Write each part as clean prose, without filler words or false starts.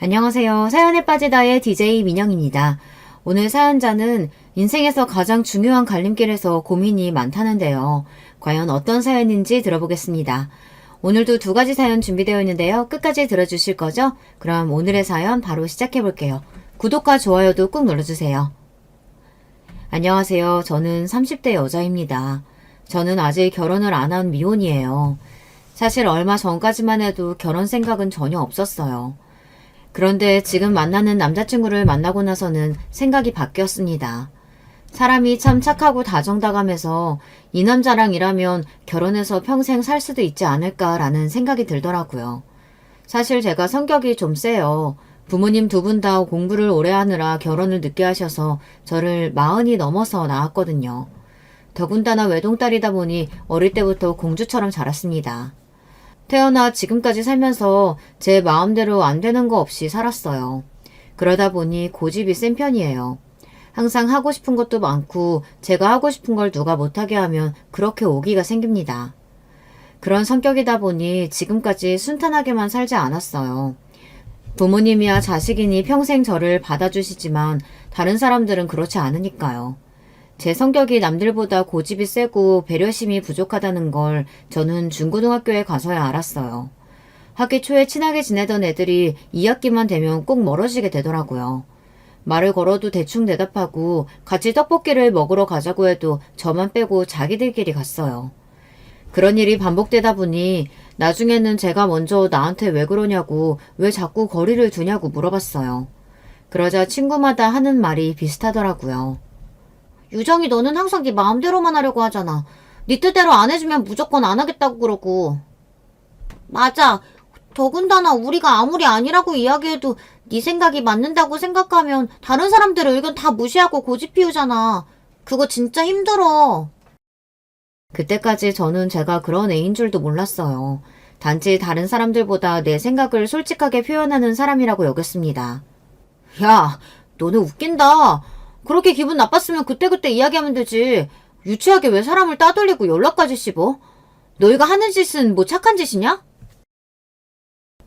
안녕하세요. 사연에 빠지다의 DJ 민영입니다. 오늘 사연자는 인생에서 가장 중요한 갈림길에서 고민이 많다는데요. 과연 어떤 사연인지 들어보겠습니다. 오늘도 두 가지 사연 준비되어 있는데요. 끝까지 들어주실 거죠? 그럼 오늘의 사연 바로 시작해 볼게요. 구독과 좋아요도 꾹 눌러주세요. 안녕하세요. 저는 30대 여자입니다. 저는 아직 결혼을 안 한 미혼이에요. 사실 얼마 전까지만 해도 결혼 생각은 전혀 없었어요. 그런데 지금 만나는 남자친구를 만나고 나서는 생각이 바뀌었습니다. 사람이 참 착하고 다정다감해서 이 남자랑 일하면 결혼해서 평생 살 수도 있지 않을까라는 생각이 들더라고요. 사실 제가 성격이 좀 세요. 부모님 두 분 다 공부를 오래 하느라 결혼을 늦게 하셔서 저를 40이 넘어서 낳았거든요. 더군다나 외동딸이다 보니 어릴 때부터 공주처럼 자랐습니다. 태어나 지금까지 살면서 제 마음대로 안 되는 거 없이 살았어요. 그러다 보니 고집이 센 편이에요. 항상 하고 싶은 것도 많고 제가 하고 싶은 걸 누가 못하게 하면 그렇게 오기가 생깁니다. 그런 성격이다 보니 지금까지 순탄하게만 살지 않았어요. 부모님이야 자식이니 평생 저를 받아주시지만 다른 사람들은 그렇지 않으니까요. 제 성격이 남들보다 고집이 세고 배려심이 부족하다는 걸 저는 중고등학교에 가서야 알았어요. 학기 초에 친하게 지내던 애들이 2학기만 되면 꼭 멀어지게 되더라고요. 말을 걸어도 대충 대답하고 같이 떡볶이를 먹으러 가자고 해도 저만 빼고 자기들끼리 갔어요. 그런 일이 반복되다 보니 나중에는 제가 먼저 나한테 왜 그러냐고 왜 자꾸 거리를 두냐고 물어봤어요. 그러자 친구마다 하는 말이 비슷하더라고요. 유정이 너는 항상 네 마음대로만 하려고 하잖아. 네 뜻대로 안 해주면 무조건 안 하겠다고 그러고. 맞아. 더군다나 우리가 아무리 아니라고 이야기해도 네 생각이 맞는다고 생각하면 다른 사람들의 의견 다 무시하고 고집 피우잖아. 그거 진짜 힘들어. 그때까지 저는 제가 그런 애인 줄도 몰랐어요. 단지 다른 사람들보다 내 생각을 솔직하게 표현하는 사람이라고 여겼습니다. 야, 너네 웃긴다. 그렇게 기분 나빴으면 그때그때 이야기하면 되지. 유치하게 왜 사람을 따돌리고 연락까지 씹어? 너희가 하는 짓은 뭐 착한 짓이냐?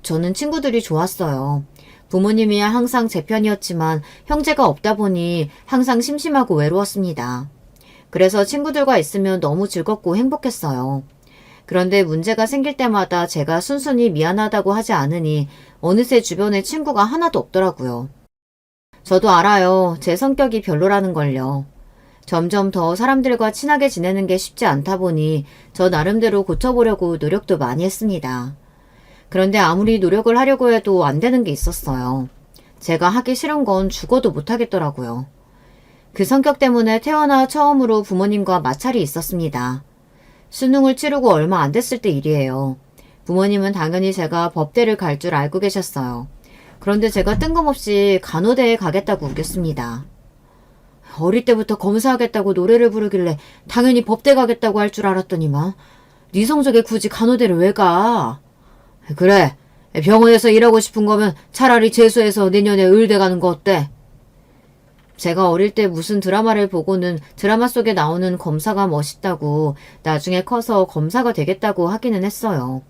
저는 친구들이 좋았어요. 부모님이야 항상 제 편이었지만 형제가 없다 보니 항상 심심하고 외로웠습니다. 그래서 친구들과 있으면 너무 즐겁고 행복했어요. 그런데 문제가 생길 때마다 제가 순순히 미안하다고 하지 않으니 어느새 주변에 친구가 하나도 없더라고요. 저도 알아요. 제 성격이 별로라는 걸요. 점점 더 사람들과 친하게 지내는 게 쉽지 않다 보니 저 나름대로 고쳐보려고 노력도 많이 했습니다. 그런데 아무리 노력을 하려고 해도 안 되는 게 있었어요. 제가 하기 싫은 건 죽어도 못 하겠더라고요. 그 성격 때문에 태어나 처음으로 부모님과 마찰이 있었습니다. 수능을 치르고 얼마 안 됐을 때 일이에요. 부모님은 당연히 제가 법대를 갈 줄 알고 계셨어요. 그런데 제가 뜬금없이 간호대에 가겠다고 우겼습니다. 어릴 때부터 검사하겠다고 노래를 부르길래 당연히 법대 가겠다고 할 줄 알았더니만 네 성적에 굳이 간호대를 왜 가? 그래, 병원에서 일하고 싶은 거면 차라리 재수해서 내년에 의대 가는 거 어때? 제가 어릴 때 무슨 드라마를 보고는 드라마 속에 나오는 검사가 멋있다고 나중에 커서 검사가 되겠다고 하기는 했어요.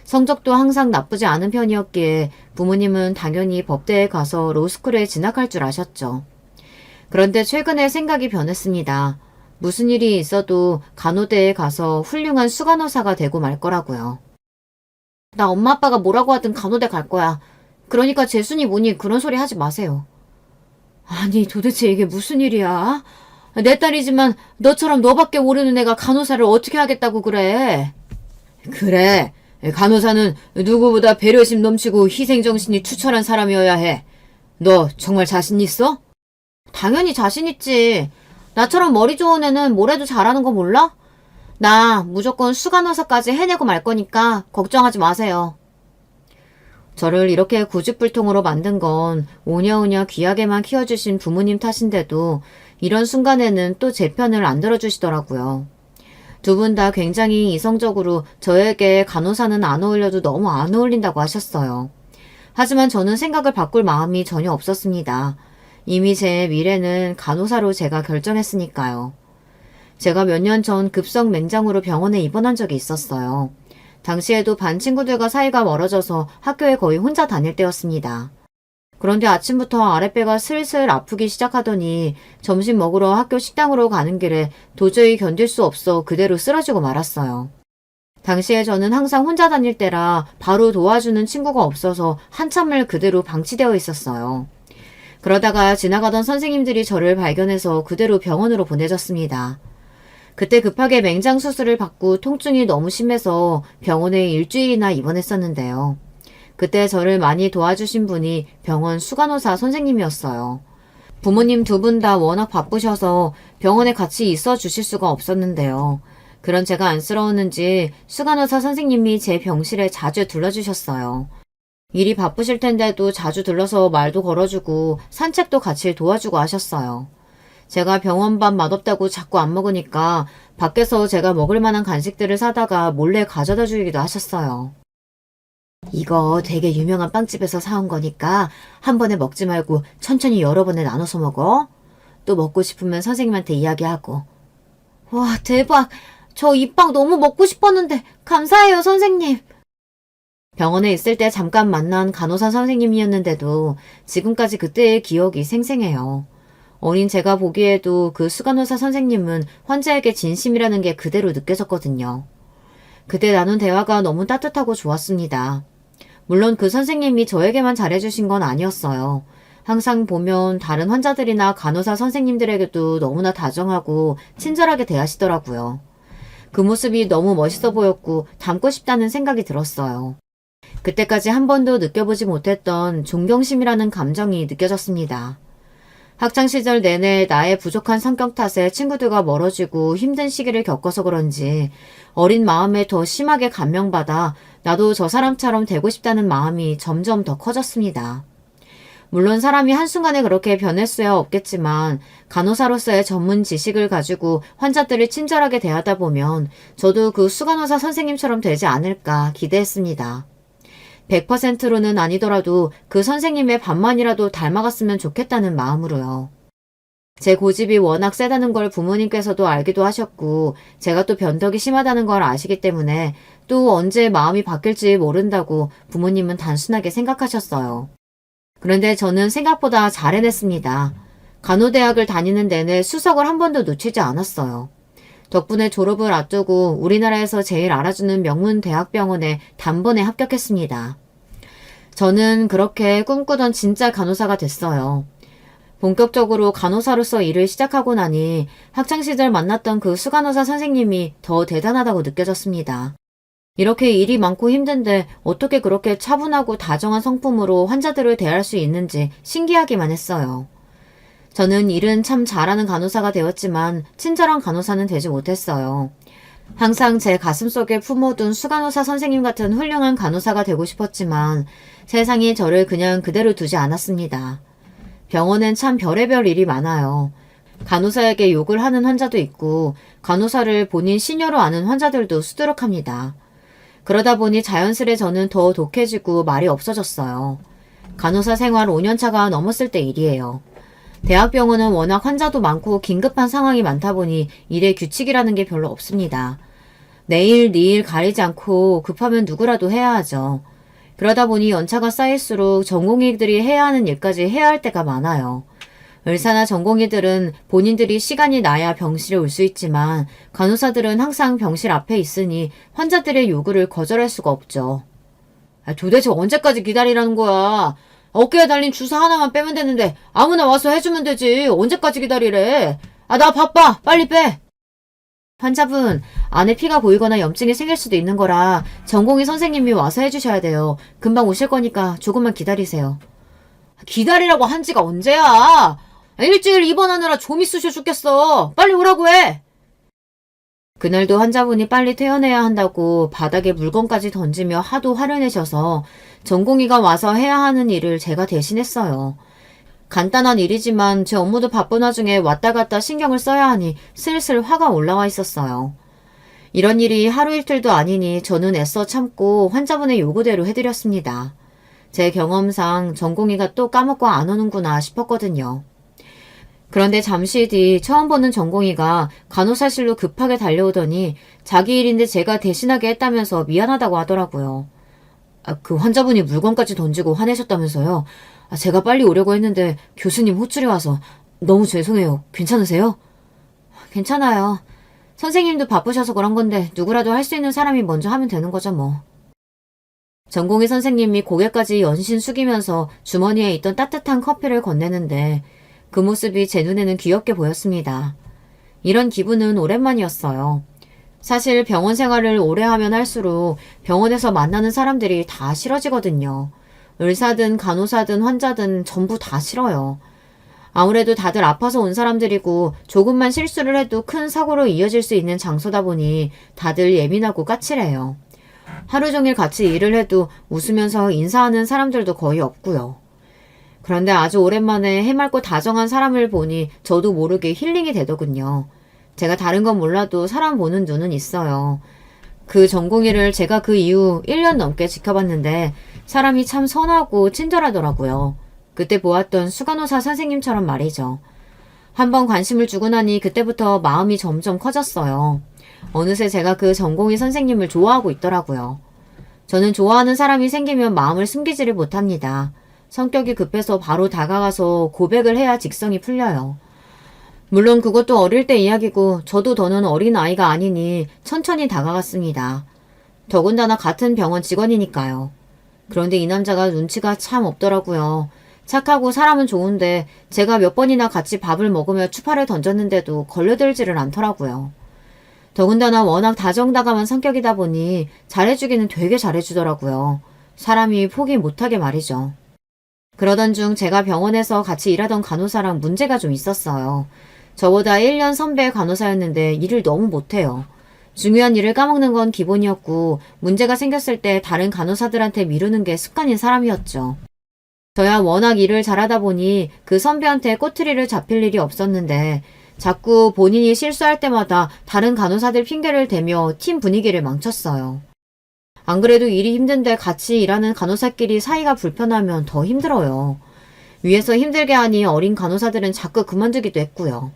성적도 항상 나쁘지 않은 편이었기에 부모님은 당연히 법대에 가서 로스쿨에 진학할 줄 아셨죠. 그런데 최근에 생각이 변했습니다. 무슨 일이 있어도 간호대에 가서 훌륭한 수간호사가 되고 말 거라고요. 나 엄마 아빠가 뭐라고 하든 간호대 갈 거야. 그러니까 재순이 뭐니 그런 소리 하지 마세요. 아니 도대체 이게 무슨 일이야? 내 딸이지만 너처럼 너밖에 모르는 애가 간호사를 어떻게 하겠다고 그래? 그래. 간호사는 누구보다 배려심 넘치고 희생정신이 투철한 사람이어야 해. 너 정말 자신 있어? 당연히 자신 있지. 나처럼 머리 좋은 애는 뭘 해도 잘하는 거 몰라? 나 무조건 수간호사까지 해내고 말 거니까 걱정하지 마세요. 저를 이렇게 고집불통으로 만든 건 오냐오냐 귀하게만 키워주신 부모님 탓인데도 이런 순간에는 또 제 편을 안 들어주시더라고요. 두 분 다 굉장히 이성적으로 저에게 간호사는 안 어울려도 너무 안 어울린다고 하셨어요. 하지만 저는 생각을 바꿀 마음이 전혀 없었습니다. 이미 제 미래는 간호사로 제가 결정했으니까요. 제가 몇 년 전 급성 맹장으로 병원에 입원한 적이 있었어요. 당시에도 반 친구들과 사이가 멀어져서 학교에 거의 혼자 다닐 때였습니다. 그런데 아침부터 아랫배가 슬슬 아프기 시작하더니 점심 먹으러 학교 식당으로 가는 길에 도저히 견딜 수 없어 그대로 쓰러지고 말았어요. 당시에 저는 항상 혼자 다닐 때라 바로 도와주는 친구가 없어서 한참을 그대로 방치되어 있었어요. 그러다가 지나가던 선생님들이 저를 발견해서 그대로 병원으로 보내졌습니다. 그때 급하게 맹장 수술을 받고 통증이 너무 심해서 병원에 일주일이나 입원했었는데요. 그때 저를 많이 도와주신 분이 병원 수간호사 선생님이었어요. 부모님 두 분 다 워낙 바쁘셔서 병원에 같이 있어 주실 수가 없었는데요. 그런 제가 안쓰러웠는지 수간호사 선생님이 제 병실에 자주 들러주셨어요. 일이 바쁘실 텐데도 자주 들러서 말도 걸어주고 산책도 같이 도와주고 하셨어요. 제가 병원밥 맛없다고 자꾸 안 먹으니까 밖에서 제가 먹을 만한 간식들을 사다가 몰래 가져다 주기도 하셨어요. 이거 되게 유명한 빵집에서 사온 거니까 한 번에 먹지 말고 천천히 여러 번에 나눠서 먹어. 또 먹고 싶으면 선생님한테 이야기하고. 와, 대박. 저 이 빵 너무 먹고 싶었는데 감사해요, 선생님. 병원에 있을 때 잠깐 만난 간호사 선생님이었는데도 지금까지 그때의 기억이 생생해요. 어린 제가 보기에도 그 수간호사 선생님은 환자에게 진심이라는 게 그대로 느껴졌거든요. 그때 나눈 대화가 너무 따뜻하고 좋았습니다. 물론 그 선생님이 저에게만 잘해주신 건 아니었어요. 항상 보면 다른 환자들이나 간호사 선생님들에게도 너무나 다정하고 친절하게 대하시더라고요. 그 모습이 너무 멋있어 보였고 닮고 싶다는 생각이 들었어요. 그때까지 한 번도 느껴보지 못했던 존경심이라는 감정이 느껴졌습니다. 학창시절 내내 나의 부족한 성격 탓에 친구들과 멀어지고 힘든 시기를 겪어서 그런지 어린 마음에 더 심하게 감명받아 나도 저 사람처럼 되고 싶다는 마음이 점점 더 커졌습니다. 물론 사람이 한순간에 그렇게 변할 수야 없겠지만 간호사로서의 전문 지식을 가지고 환자들을 친절하게 대하다 보면 저도 그 수간호사 선생님처럼 되지 않을까 기대했습니다. 100%로는 아니더라도 그 선생님의 반만이라도 닮아갔으면 좋겠다는 마음으로요. 제 고집이 워낙 세다는 걸 부모님께서도 알기도 하셨고 제가 또 변덕이 심하다는 걸 아시기 때문에 또 언제 마음이 바뀔지 모른다고 부모님은 단순하게 생각하셨어요. 그런데 저는 생각보다 잘 해냈습니다. 간호대학을 다니는 내내 수석을 한 번도 놓치지 않았어요. 덕분에 졸업을 앞두고 우리나라에서 제일 알아주는 명문 대학병원에 단번에 합격했습니다. 저는 그렇게 꿈꾸던 진짜 간호사가 됐어요. 본격적으로 간호사로서 일을 시작하고 나니 학창시절 만났던 그 수간호사 선생님이 더 대단하다고 느껴졌습니다. 이렇게 일이 많고 힘든데 어떻게 그렇게 차분하고 다정한 성품으로 환자들을 대할 수 있는지 신기하기만 했어요. 저는 일은 참 잘하는 간호사가 되었지만 친절한 간호사는 되지 못했어요. 항상 제 가슴속에 품어둔 수간호사 선생님 같은 훌륭한 간호사가 되고 싶었지만 세상이 저를 그냥 그대로 두지 않았습니다. 병원엔 참 별의별 일이 많아요. 간호사에게 욕을 하는 환자도 있고 간호사를 본인 시녀로 아는 환자들도 수두룩합니다. 그러다 보니 자연스레 저는 더 독해지고 말이 없어졌어요. 간호사 생활 5년차가 넘었을 때 일이에요. 대학병원은 워낙 환자도 많고 긴급한 상황이 많다 보니 일의 규칙이라는 게 별로 없습니다. 내일, 내일 가리지 않고 급하면 누구라도 해야 하죠. 그러다 보니 연차가 쌓일수록 전공의들이 해야 하는 일까지 해야 할 때가 많아요. 의사나 전공의들은 본인들이 시간이 나야 병실에 올 수 있지만 간호사들은 항상 병실 앞에 있으니 환자들의 요구를 거절할 수가 없죠. 도대체 언제까지 기다리라는 거야? 어깨에 달린 주사 하나만 빼면 되는데 아무나 와서 해주면 되지. 언제까지 기다리래? 나 바빠. 빨리 빼. 환자분, 안에 피가 보이거나 염증이 생길 수도 있는 거라 전공의 선생님이 와서 해주셔야 돼요. 금방 오실 거니까 조금만 기다리세요. 기다리라고 한 지가 언제야? 일주일 입원하느라 좀이 쑤셔 죽겠어. 빨리 오라고 해. 그날도 환자분이 빨리 퇴원해야 한다고 바닥에 물건까지 던지며 하도 화를 내셔서 전공의가 와서 해야 하는 일을 제가 대신했어요. 간단한 일이지만 제 업무도 바쁜 와중에 왔다 갔다 신경을 써야 하니 슬슬 화가 올라와 있었어요. 이런 일이 하루 이틀도 아니니 저는 애써 참고 환자분의 요구대로 해드렸습니다. 제 경험상 전공의가 또 까먹고 안 오는구나 싶었거든요. 그런데 잠시 뒤 처음 보는 전공의가 간호사실로 급하게 달려오더니 자기 일인데 제가 대신하게 했다면서 미안하다고 하더라고요. 그 환자분이 물건까지 던지고 화내셨다면서요. 제가 빨리 오려고 했는데 교수님 호출이 와서 너무 죄송해요. 괜찮으세요? 괜찮아요. 선생님도 바쁘셔서 그런 건데 누구라도 할 수 있는 사람이 먼저 하면 되는 거죠 뭐. 전공의 선생님이 고개까지 연신 숙이면서 주머니에 있던 따뜻한 커피를 건네는데 그 모습이 제 눈에는 귀엽게 보였습니다. 이런 기분은 오랜만이었어요. 사실 병원 생활을 오래 하면 할수록 병원에서 만나는 사람들이 다 싫어지거든요. 의사든 간호사든 환자든 전부 다 싫어요. 아무래도 다들 아파서 온 사람들이고 조금만 실수를 해도 큰 사고로 이어질 수 있는 장소다 보니 다들 예민하고 까칠해요. 하루 종일 같이 일을 해도 웃으면서 인사하는 사람들도 거의 없고요. 그런데 아주 오랜만에 해맑고 다정한 사람을 보니 저도 모르게 힐링이 되더군요. 제가 다른 건 몰라도 사람 보는 눈은 있어요. 그 전공의를 제가 그 이후 1년 넘게 지켜봤는데 사람이 참 선하고 친절하더라고요. 그때 보았던 수간호사 선생님처럼 말이죠. 한번 관심을 주고 나니 그때부터 마음이 점점 커졌어요. 어느새 제가 그 전공의 선생님을 좋아하고 있더라고요. 저는 좋아하는 사람이 생기면 마음을 숨기지를 못합니다. 성격이 급해서 바로 다가가서 고백을 해야 직성이 풀려요. 물론 그것도 어릴 때 이야기고 저도 더는 어린 아이가 아니니 천천히 다가갔습니다. 더군다나 같은 병원 직원이니까요. 그런데 이 남자가 눈치가 참 없더라고요. 착하고 사람은 좋은데 제가 몇 번이나 같이 밥을 먹으며 추파를 던졌는데도 걸려들지를 않더라고요. 더군다나 워낙 다정다감한 성격이다 보니 잘해주기는 되게 잘해주더라고요. 사람이 포기 못하게 말이죠. 그러던 중 제가 병원에서 같이 일하던 간호사랑 문제가 좀 있었어요. 저보다 1년 선배 간호사였는데 일을 너무 못해요. 중요한 일을 까먹는 건 기본이었고 문제가 생겼을 때 다른 간호사들한테 미루는 게 습관인 사람이었죠. 저야 워낙 일을 잘하다 보니 그 선배한테 꼬투리를 잡힐 일이 없었는데 자꾸 본인이 실수할 때마다 다른 간호사들 핑계를 대며 팀 분위기를 망쳤어요. 안 그래도 일이 힘든데 같이 일하는 간호사끼리 사이가 불편하면 더 힘들어요. 위에서 힘들게 하니 어린 간호사들은 자꾸 그만두기도 했고요.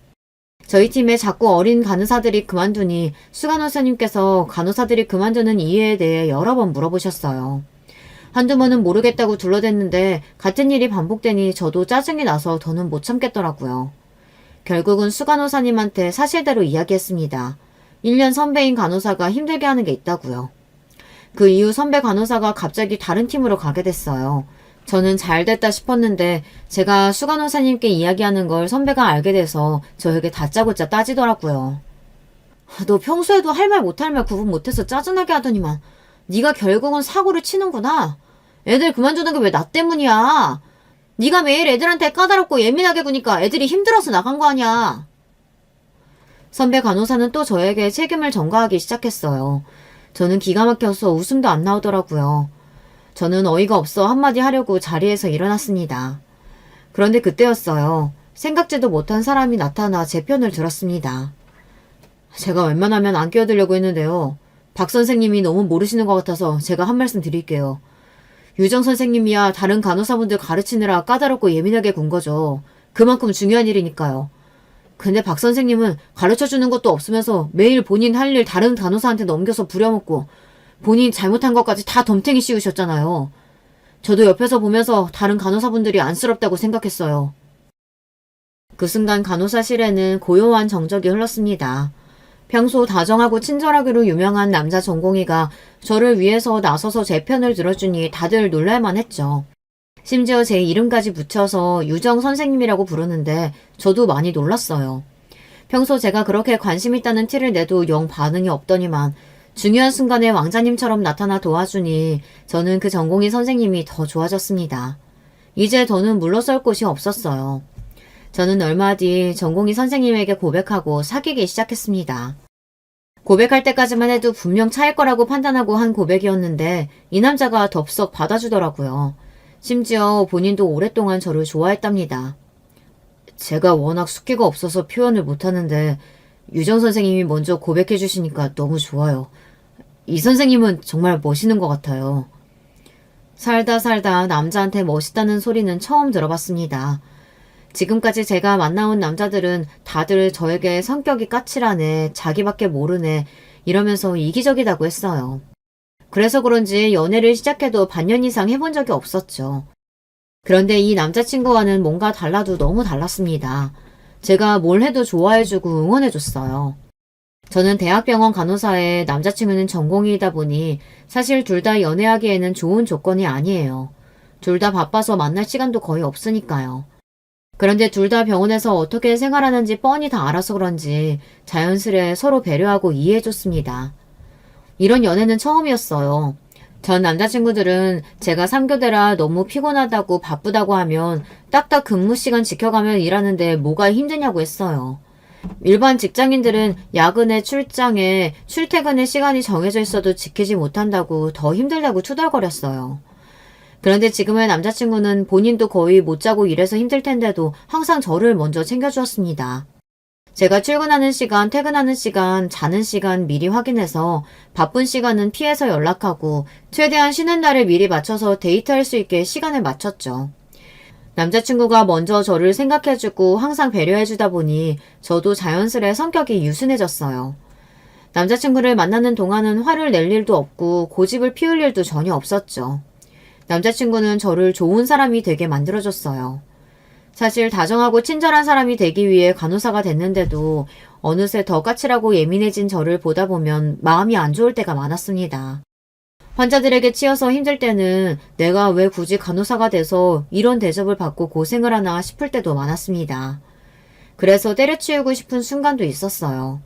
저희 팀에 자꾸 어린 간호사들이 그만두니 수간호사님께서 간호사들이 그만두는 이유에 대해 여러 번 물어보셨어요. 한두 번은 모르겠다고 둘러댔는데 같은 일이 반복되니 저도 짜증이 나서 더는 못 참겠더라고요. 결국은 수간호사님한테 사실대로 이야기했습니다. 1년 선배인 간호사가 힘들게 하는 게 있다고요. 그 이후 선배 간호사가 갑자기 다른 팀으로 가게 됐어요. 저는 잘 됐다 싶었는데 제가 수간호사님께 이야기하는 걸 선배가 알게 돼서 저에게 다짜고짜 따지더라고요. 너 평소에도 할 말 못할 말 구분 못해서 짜증나게 하더니만 네가 결국은 사고를 치는구나. 애들 그만두는 게 왜 나 때문이야. 네가 매일 애들한테 까다롭고 예민하게 구니까 애들이 힘들어서 나간 거 아니야. 선배 간호사는 또 저에게 책임을 전가하기 시작했어요. 저는 기가 막혀서 웃음도 안 나오더라고요. 저는 어이가 없어 한마디 하려고 자리에서 일어났습니다. 그런데 그때였어요. 생각지도 못한 사람이 나타나 제 편을 들었습니다. 제가 웬만하면 안 끼어들려고 했는데요. 박 선생님이 너무 모르시는 것 같아서 제가 한 말씀 드릴게요. 유정 선생님이야 다른 간호사분들 가르치느라 까다롭고 예민하게 군 거죠. 그만큼 중요한 일이니까요. 근데 박 선생님은 가르쳐주는 것도 없으면서 매일 본인 할 일 다른 간호사한테 넘겨서 부려먹고 본인 잘못한 것까지 다 덤탱이 씌우셨잖아요. 저도 옆에서 보면서 다른 간호사분들이 안쓰럽다고 생각했어요. 그 순간 간호사실에는 고요한 정적이 흘렀습니다. 평소 다정하고 친절하기로 유명한 남자 전공의가 저를 위해서 나서서 제 편을 들어주니 다들 놀랄만 했죠. 심지어 제 이름까지 붙여서 유정 선생님이라고 부르는데 저도 많이 놀랐어요. 평소 제가 그렇게 관심 있다는 티를 내도 영 반응이 없더니만 중요한 순간에 왕자님처럼 나타나 도와주니 저는 그 전공의 선생님이 더 좋아졌습니다. 이제 더는 물러설 곳이 없었어요. 저는 얼마 뒤 전공의 선생님에게 고백하고 사귀기 시작했습니다. 고백할 때까지만 해도 분명 차일 거라고 판단하고 한 고백이었는데 이 남자가 덥석 받아주더라고요. 심지어 본인도 오랫동안 저를 좋아했답니다. 제가 워낙 숫기가 없어서 표현을 못하는데 유정 선생님이 먼저 고백해 주시니까 너무 좋아요. 이 선생님은 정말 멋있는 것 같아요. 살다 살다 남자한테 멋있다는 소리는 처음 들어봤습니다. 지금까지 제가 만나온 남자들은 다들 저에게 성격이 까칠하네, 자기밖에 모르네 이러면서 이기적이다고 했어요. 그래서 그런지 연애를 시작해도 반년 이상 해본 적이 없었죠. 그런데 이 남자친구와는 뭔가 달라도 너무 달랐습니다. 제가 뭘 해도 좋아해주고 응원해줬어요. 저는 대학병원 간호사에 남자친구는 전공의이다 보니 사실 둘 다 연애하기에는 좋은 조건이 아니에요. 둘 다 바빠서 만날 시간도 거의 없으니까요. 그런데 둘 다 병원에서 어떻게 생활하는지 뻔히 다 알아서 그런지 자연스레 서로 배려하고 이해해줬습니다. 이런 연애는 처음이었어요. 전 남자친구들은 제가 3교대라 너무 피곤하다고 바쁘다고 하면 딱딱 근무 시간 지켜가며 일하는데 뭐가 힘드냐고 했어요. 일반 직장인들은 야근에 출장에 출퇴근의 시간이 정해져 있어도 지키지 못한다고 더 힘들다고 투덜거렸어요. 그런데 지금의 남자친구는 본인도 거의 못 자고 일해서 힘들 텐데도 항상 저를 먼저 챙겨주었습니다. 제가 출근하는 시간, 퇴근하는 시간, 자는 시간 미리 확인해서 바쁜 시간은 피해서 연락하고 최대한 쉬는 날을 미리 맞춰서 데이트할 수 있게 시간을 맞췄죠. 남자친구가 먼저 저를 생각해주고 항상 배려해주다 보니 저도 자연스레 성격이 유순해졌어요. 남자친구를 만나는 동안은 화를 낼 일도 없고 고집을 피울 일도 전혀 없었죠. 남자친구는 저를 좋은 사람이 되게 만들어줬어요. 사실 다정하고 친절한 사람이 되기 위해 간호사가 됐는데도 어느새 더 까칠하고 예민해진 저를 보다 보면 마음이 안 좋을 때가 많았습니다. 환자들에게 치여서 힘들 때는 내가 왜 굳이 간호사가 돼서 이런 대접을 받고 고생을 하나 싶을 때도 많았습니다. 그래서 때려치우고 싶은 순간도 있었어요.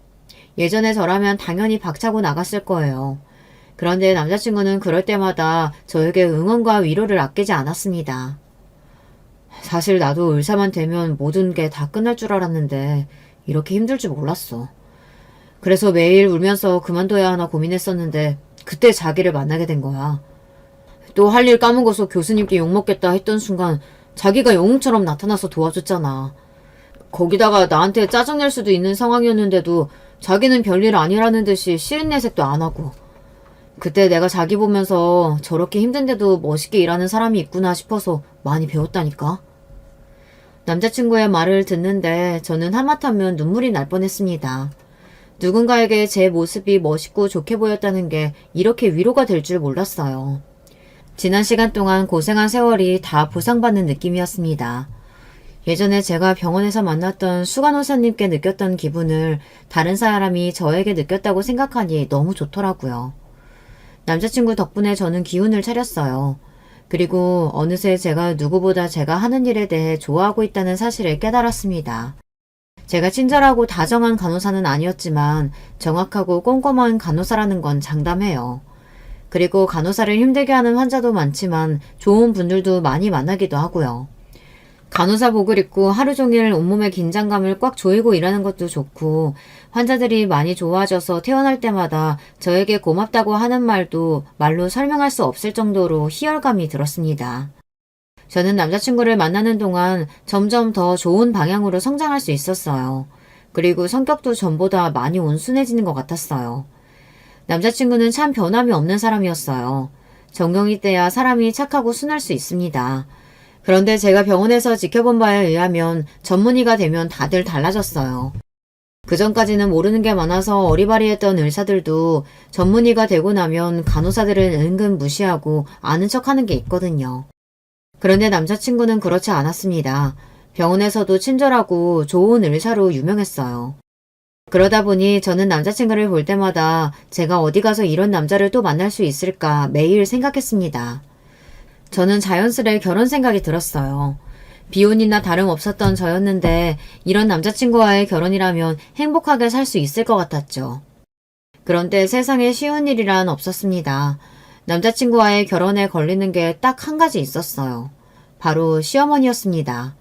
예전에 저라면 당연히 박차고 나갔을 거예요. 그런데 남자친구는 그럴 때마다 저에게 응원과 위로를 아끼지 않았습니다. 사실 나도 의사만 되면 모든 게 다 끝날 줄 알았는데 이렇게 힘들 줄 몰랐어. 그래서 매일 울면서 그만둬야 하나 고민했었는데 그때 자기를 만나게 된 거야. 또 할 일 까먹어서 교수님께 욕먹겠다 했던 순간 자기가 영웅처럼 나타나서 도와줬잖아. 거기다가 나한테 짜증낼 수도 있는 상황이었는데도 자기는 별일 아니라는 듯이 싫은 내색도 안 하고. 그때 내가 자기 보면서 저렇게 힘든데도 멋있게 일하는 사람이 있구나 싶어서 많이 배웠다니까. 남자친구의 말을 듣는데 저는 하마터면 눈물이 날 뻔했습니다. 누군가에게 제 모습이 멋있고 좋게 보였다는 게 이렇게 위로가 될 줄 몰랐어요. 지난 시간 동안 고생한 세월이 다 보상받는 느낌이었습니다. 예전에 제가 병원에서 만났던 수간호사님께 느꼈던 기분을 다른 사람이 저에게 느꼈다고 생각하니 너무 좋더라고요. 남자친구 덕분에 저는 기운을 차렸어요. 그리고 어느새 제가 누구보다 제가 하는 일에 대해 좋아하고 있다는 사실을 깨달았습니다. 제가 친절하고 다정한 간호사는 아니었지만 정확하고 꼼꼼한 간호사라는 건 장담해요. 그리고 간호사를 힘들게 하는 환자도 많지만 좋은 분들도 많이 만나기도 하고요. 간호사복을 입고 하루 종일 온몸의 긴장감을 꽉 조이고 일하는 것도 좋고 환자들이 많이 좋아져서 퇴원할 때마다 저에게 고맙다고 하는 말도 말로 설명할 수 없을 정도로 희열감이 들었습니다. 저는 남자친구를 만나는 동안 점점 더 좋은 방향으로 성장할 수 있었어요. 그리고 성격도 전보다 많이 온순해지는 것 같았어요. 남자친구는 참 변함이 없는 사람이었어요. 정경이 때야 사람이 착하고 순할 수 있습니다. 그런데 제가 병원에서 지켜본 바에 의하면 전문의가 되면 다들 달라졌어요. 그전까지는 모르는 게 많아서 어리바리했던 의사들도 전문의가 되고 나면 간호사들을 은근 무시하고 아는 척하는 게 있거든요. 그런데 남자친구는 그렇지 않았습니다. 병원에서도 친절하고 좋은 의사로 유명했어요. 그러다 보니 저는 남자친구를 볼 때마다 제가 어디 가서 이런 남자를 또 만날 수 있을까 매일 생각했습니다. 저는 자연스레 결혼 생각이 들었어요. 비혼이나 다름없었던 저였는데 이런 남자친구와의 결혼이라면 행복하게 살 수 있을 것 같았죠. 그런데 세상에 쉬운 일이란 없었습니다. 남자친구와의 결혼에 걸리는 게 딱 한 가지 있었어요. 바로 시어머니였습니다.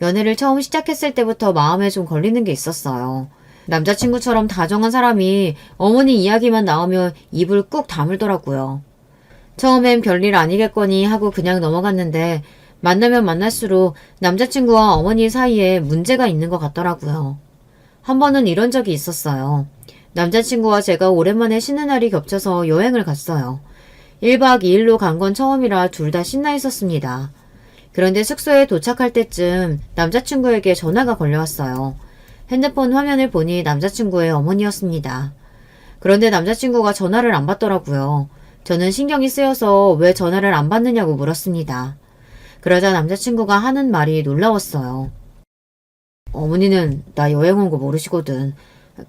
연애를 처음 시작했을 때부터 마음에 좀 걸리는 게 있었어요. 남자친구처럼 다정한 사람이 어머니 이야기만 나오면 입을 꾹 다물더라고요. 처음엔 별일 아니겠거니 하고 그냥 넘어갔는데 만나면 만날수록 남자친구와 어머니 사이에 문제가 있는 것 같더라고요. 한 번은 이런 적이 있었어요. 남자친구와 제가 오랜만에 쉬는 날이 겹쳐서 여행을 갔어요. 1박 2일로 간 건 처음이라 둘 다 신나 있었습니다. 그런데 숙소에 도착할 때쯤 남자친구에게 전화가 걸려왔어요. 핸드폰 화면을 보니 남자친구의 어머니였습니다. 그런데 남자친구가 전화를 안 받더라고요. 저는 신경이 쓰여서 왜 전화를 안 받느냐고 물었습니다. 그러자 남자친구가 하는 말이 놀라웠어요. 어머니는 나 여행 온 거 모르시거든.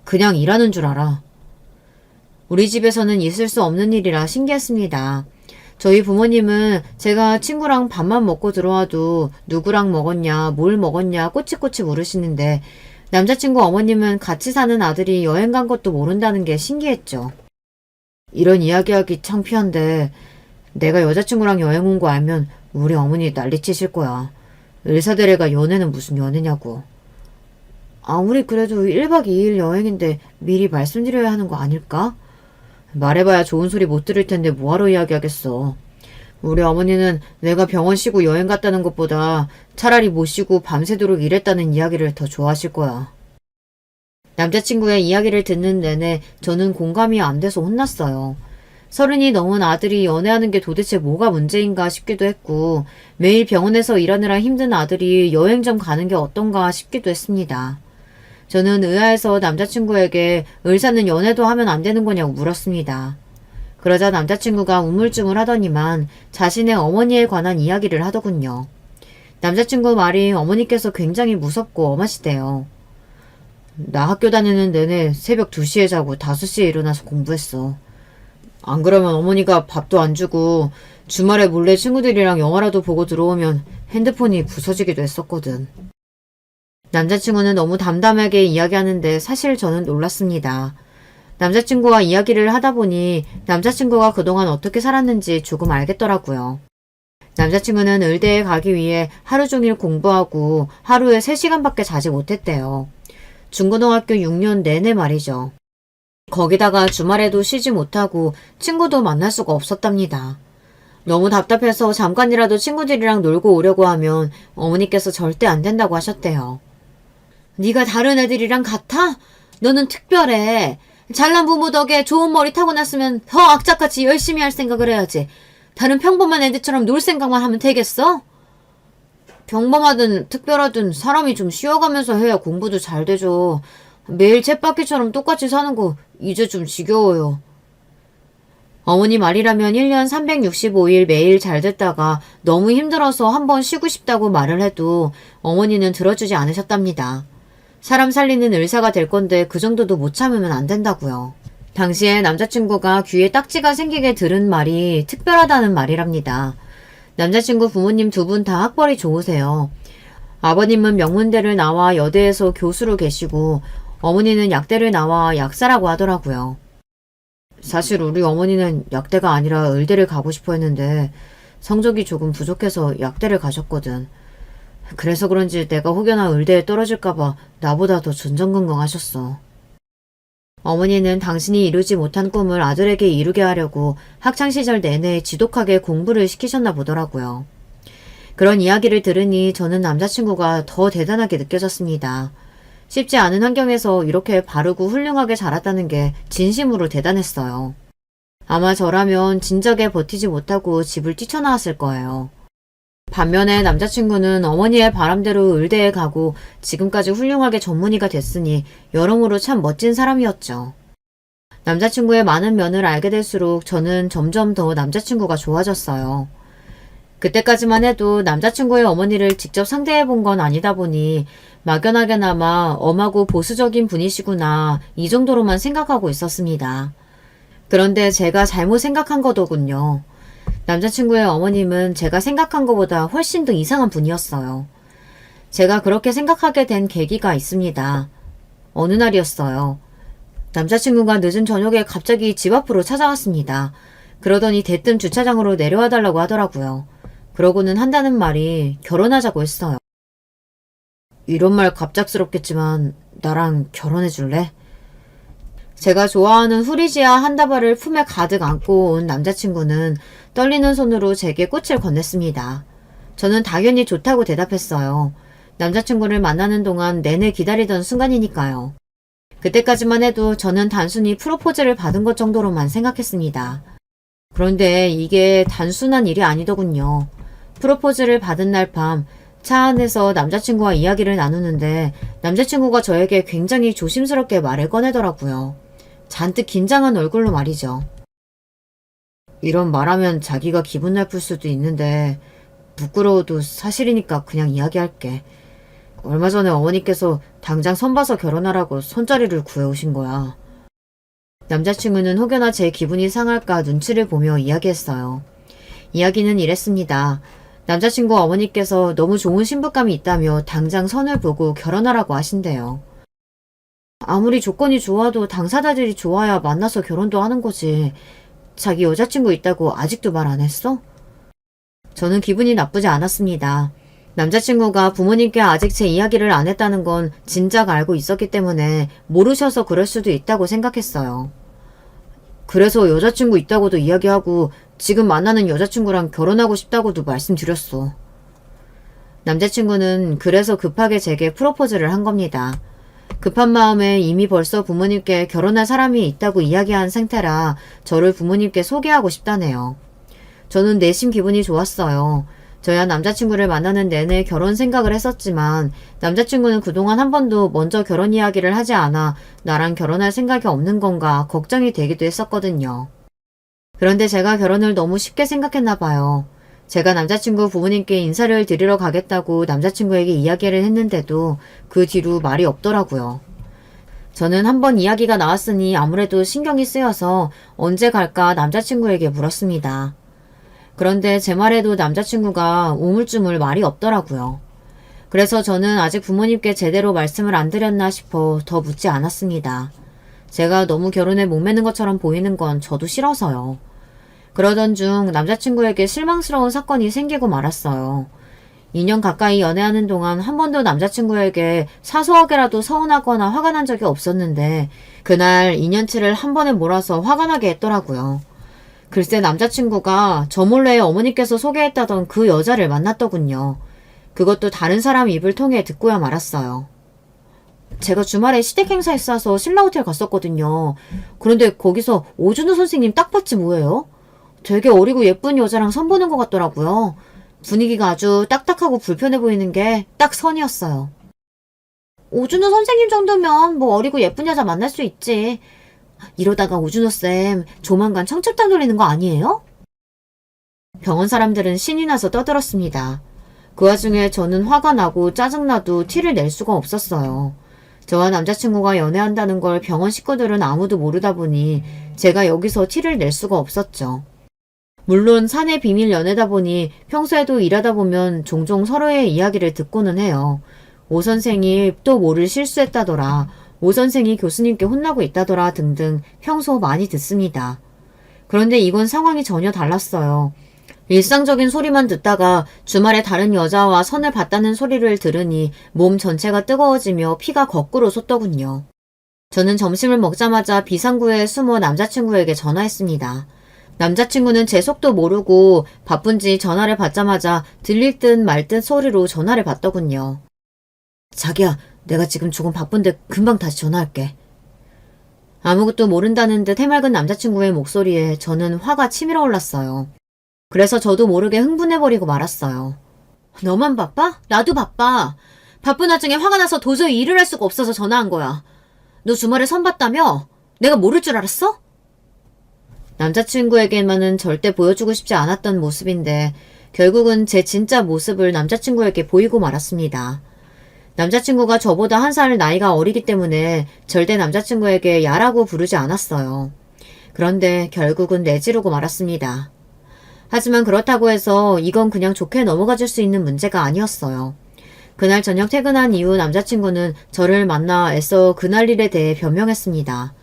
그냥 일하는 줄 알아. 우리 집에서는 있을 수 없는 일이라 신기했습니다. 저희 부모님은 제가 친구랑 밥만 먹고 들어와도 누구랑 먹었냐, 뭘 먹었냐 꼬치꼬치 물으시는데 남자친구 어머님은 같이 사는 아들이 여행 간 것도 모른다는 게 신기했죠. 이런 이야기하기 창피한데 내가 여자친구랑 여행 온 거 알면 우리 어머니 난리치실 거야. 의사대래가 연애는 무슨 연애냐고. 아무리 그래도 1박 2일 여행인데 미리 말씀드려야 하는 거 아닐까? 말해봐야 좋은 소리 못 들을 텐데 뭐하러 이야기하겠어. 우리 어머니는 내가 병원 쉬고 여행 갔다는 것보다 차라리 못 쉬고 밤새도록 일했다는 이야기를 더 좋아하실 거야. 남자친구의 이야기를 듣는 내내 저는 공감이 안 돼서 혼났어요. 30이 넘은 아들이 연애하는 게 도대체 뭐가 문제인가 싶기도 했고 매일 병원에서 일하느라 힘든 아들이 여행 좀 가는 게 어떤가 싶기도 했습니다. 저는 의아해서 남자친구에게 의사는 연애도 하면 안 되는 거냐고 물었습니다. 그러자 남자친구가 우물쭈물 하더니만 자신의 어머니에 관한 이야기를 하더군요. 남자친구 말이 어머니께서 굉장히 무섭고 엄하시대요. 나 학교 다니는 내내 새벽 2시에 자고 5시에 일어나서 공부했어. 안 그러면 어머니가 밥도 안 주고 주말에 몰래 친구들이랑 영화라도 보고 들어오면 핸드폰이 부서지기도 했었거든. 남자친구는 너무 담담하게 이야기하는데 사실 저는 놀랐습니다. 남자친구와 이야기를 하다 보니 남자친구가 그동안 어떻게 살았는지 조금 알겠더라고요. 남자친구는 의대에 가기 위해 하루 종일 공부하고 하루에 3시간밖에 자지 못했대요. 중고등학교 6년 내내 말이죠. 거기다가 주말에도 쉬지 못하고 친구도 만날 수가 없었답니다. 너무 답답해서 잠깐이라도 친구들이랑 놀고 오려고 하면 어머니께서 절대 안 된다고 하셨대요. 네가 다른 애들이랑 같아? 너는 특별해. 잘난 부모 덕에 좋은 머리 타고났으면 더 악착같이 열심히 할 생각을 해야지. 다른 평범한 애들처럼 놀 생각만 하면 되겠어? 평범하든 특별하든 사람이 좀 쉬어가면서 해야 공부도 잘 되죠. 매일 쳇바퀴처럼 똑같이 사는 거 이제 좀 지겨워요. 어머니 말이라면 1년 365일 매일 잘 됐다가 너무 힘들어서 한번 쉬고 싶다고 말을 해도 어머니는 들어주지 않으셨답니다. 사람 살리는 의사가 될 건데 그 정도도 못 참으면 안 된다고요. 당시에 남자친구가 귀에 딱지가 생기게 들은 말이 특별하다는 말이랍니다. 남자친구 부모님 2분 다 학벌이 좋으세요. 아버님은 명문대를 나와 여대에서 교수로 계시고 어머니는 약대를 나와 약사라고 하더라고요. 사실 우리 어머니는 약대가 아니라 의대를 가고 싶어 했는데 성적이 조금 부족해서 약대를 가셨거든. 그래서 그런지 내가 혹여나 의대에 떨어질까봐 나보다 더 전전긍긍하셨어. 어머니는 당신이 이루지 못한 꿈을 아들에게 이루게 하려고 학창시절 내내 지독하게 공부를 시키셨나 보더라고요. 그런 이야기를 들으니 저는 남자친구가 더 대단하게 느껴졌습니다. 쉽지 않은 환경에서 이렇게 바르고 훌륭하게 자랐다는 게 진심으로 대단했어요. 아마 저라면 진작에 버티지 못하고 집을 뛰쳐나왔을 거예요. 반면에 남자친구는 어머니의 바람대로 의대에 가고 지금까지 훌륭하게 전문의가 됐으니 여러모로 참 멋진 사람이었죠. 남자친구의 많은 면을 알게 될수록 저는 점점 더 남자친구가 좋아졌어요. 그때까지만 해도 남자친구의 어머니를 직접 상대해 본 건 아니다 보니 막연하게나마 엄하고 보수적인 분이시구나 이 정도로만 생각하고 있었습니다. 그런데 제가 잘못 생각한 거더군요. 남자친구의 어머님은 제가 생각한 것보다 훨씬 더 이상한 분이었어요. 제가 그렇게 생각하게 된 계기가 있습니다. 어느 날이었어요. 남자친구가 늦은 저녁에 갑자기 집 앞으로 찾아왔습니다. 그러더니 대뜸 주차장으로 내려와 달라고 하더라고요. 그러고는 한다는 말이 결혼하자고 했어요. 이런 말 갑작스럽겠지만 나랑 결혼해 줄래? 제가 좋아하는 후리지아 한 다발을 품에 가득 안고 온 남자친구는 떨리는 손으로 제게 꽃을 건넸습니다. 저는 당연히 좋다고 대답했어요. 남자친구를 만나는 동안 내내 기다리던 순간이니까요. 그때까지만 해도 저는 단순히 프로포즈를 받은 것 정도로만 생각했습니다. 그런데 이게 단순한 일이 아니더군요. 프로포즈를 받은 날 밤 차 안에서 남자친구와 이야기를 나누는데 남자친구가 저에게 굉장히 조심스럽게 말을 꺼내더라고요. 잔뜩 긴장한 얼굴로 말이죠. 이런 말하면 자기가 기분 나쁠 수도 있는데 부끄러워도 사실이니까 그냥 이야기할게. 얼마 전에 어머니께서 당장 선 봐서 결혼하라고 손자리를 구해오신 거야. 남자친구는 혹여나 제 기분이 상할까 눈치를 보며 이야기했어요. 이야기는 이랬습니다. 남자친구 어머니께서 너무 좋은 신부감이 있다며 당장 선을 보고 결혼하라고 하신대요. 아무리 조건이 좋아도 당사자들이 좋아야 만나서 결혼도 하는 거지. 자기 여자친구 있다고 아직도 말 안 했어? 저는 기분이 나쁘지 않았습니다. 남자친구가 부모님께 아직 제 이야기를 안 했다는 건 진작 알고 있었기 때문에 모르셔서 그럴 수도 있다고 생각했어요. 그래서 여자친구 있다고도 이야기하고 지금 만나는 여자친구랑 결혼하고 싶다고도 말씀드렸어. 남자친구는 그래서 급하게 제게 프로포즈를 한 겁니다. 급한 마음에 이미 벌써 부모님께 결혼할 사람이 있다고 이야기한 상태라 저를 부모님께 소개하고 싶다네요. 저는 내심 기분이 좋았어요. 저야 남자친구를 만나는 내내 결혼 생각을 했었지만 남자친구는 그동안 한 번도 먼저 결혼 이야기를 하지 않아 나랑 결혼할 생각이 없는 건가 걱정이 되기도 했었거든요. 그런데 제가 결혼을 너무 쉽게 생각했나 봐요. 제가 남자친구 부모님께 인사를 드리러 가겠다고 남자친구에게 이야기를 했는데도 그 뒤로 말이 없더라고요. 저는 한번 이야기가 나왔으니 아무래도 신경이 쓰여서 언제 갈까 남자친구에게 물었습니다. 그런데 제 말에도 남자친구가 우물쭈물 말이 없더라고요. 그래서 저는 아직 부모님께 제대로 말씀을 안 드렸나 싶어 더 묻지 않았습니다. 제가 너무 결혼에 목매는 것처럼 보이는 건 저도 싫어서요. 그러던 중 남자친구에게 실망스러운 사건이 생기고 말았어요. 2년 가까이 연애하는 동안 한 번도 남자친구에게 사소하게라도 서운하거나 화가 난 적이 없었는데 그날 2년치를 한 번에 몰아서 화가 나게 했더라고요. 글쎄 남자친구가 저 몰래 어머니께서 소개했다던 그 여자를 만났더군요. 그것도 다른 사람 입을 통해 듣고야 말았어요. 제가 주말에 시댁 행사 있어서 신라호텔 갔었거든요. 그런데 거기서 오준호 선생님 딱 봤지 뭐예요? 되게 어리고 예쁜 여자랑 선보는 것 같더라고요. 분위기가 아주 딱딱하고 불편해 보이는 게 딱 선이었어요. 오준호 선생님 정도면 뭐 어리고 예쁜 여자 만날 수 있지. 이러다가 오준호쌤 조만간 청첩장 돌리는 거 아니에요? 병원 사람들은 신이 나서 떠들었습니다. 그 와중에 저는 화가 나고 짜증나도 티를 낼 수가 없었어요. 저와 남자친구가 연애한다는 걸 병원 식구들은 아무도 모르다 보니 제가 여기서 티를 낼 수가 없었죠. 물론 사내 비밀 연애다 보니 평소에도 일하다 보면 종종 서로의 이야기를 듣고는 해요. 오 선생이 또 뭐를 실수했다더라. 오 선생이 교수님께 혼나고 있다더라 등등 평소 많이 듣습니다. 그런데 이건 상황이 전혀 달랐어요. 일상적인 소리만 듣다가 주말에 다른 여자와 선을 봤다는 소리를 들으니 몸 전체가 뜨거워지며 피가 거꾸로 솟더군요. 저는 점심을 먹자마자 비상구에 숨어 남자친구에게 전화했습니다. 남자친구는 제 속도 모르고 바쁜지 전화를 받자마자 들릴 듯 말 듯 소리로 전화를 받더군요. 자기야, 내가 지금 조금 바쁜데 금방 다시 전화할게. 아무것도 모른다는 듯 해맑은 남자친구의 목소리에 저는 화가 치밀어 올랐어요. 그래서 저도 모르게 흥분해버리고 말았어요. 너만 바빠? 나도 바빠. 바쁜 와중에 화가 나서 도저히 일을 할 수가 없어서 전화한 거야. 너 주말에 선 봤다며? 내가 모를 줄 알았어? 남자친구에게만은 절대 보여주고 싶지 않았던 모습인데 결국은 제 진짜 모습을 남자친구에게 보이고 말았습니다. 남자친구가 저보다 한 살 나이가 어리기 때문에 절대 남자친구에게 야라고 부르지 않았어요. 그런데 결국은 내지르고 말았습니다. 하지만 그렇다고 해서 이건 그냥 좋게 넘어가 줄 수 있는 문제가 아니었어요. 그날 저녁 퇴근한 이후 남자친구는 저를 만나 애써 그날 일에 대해 변명했습니다.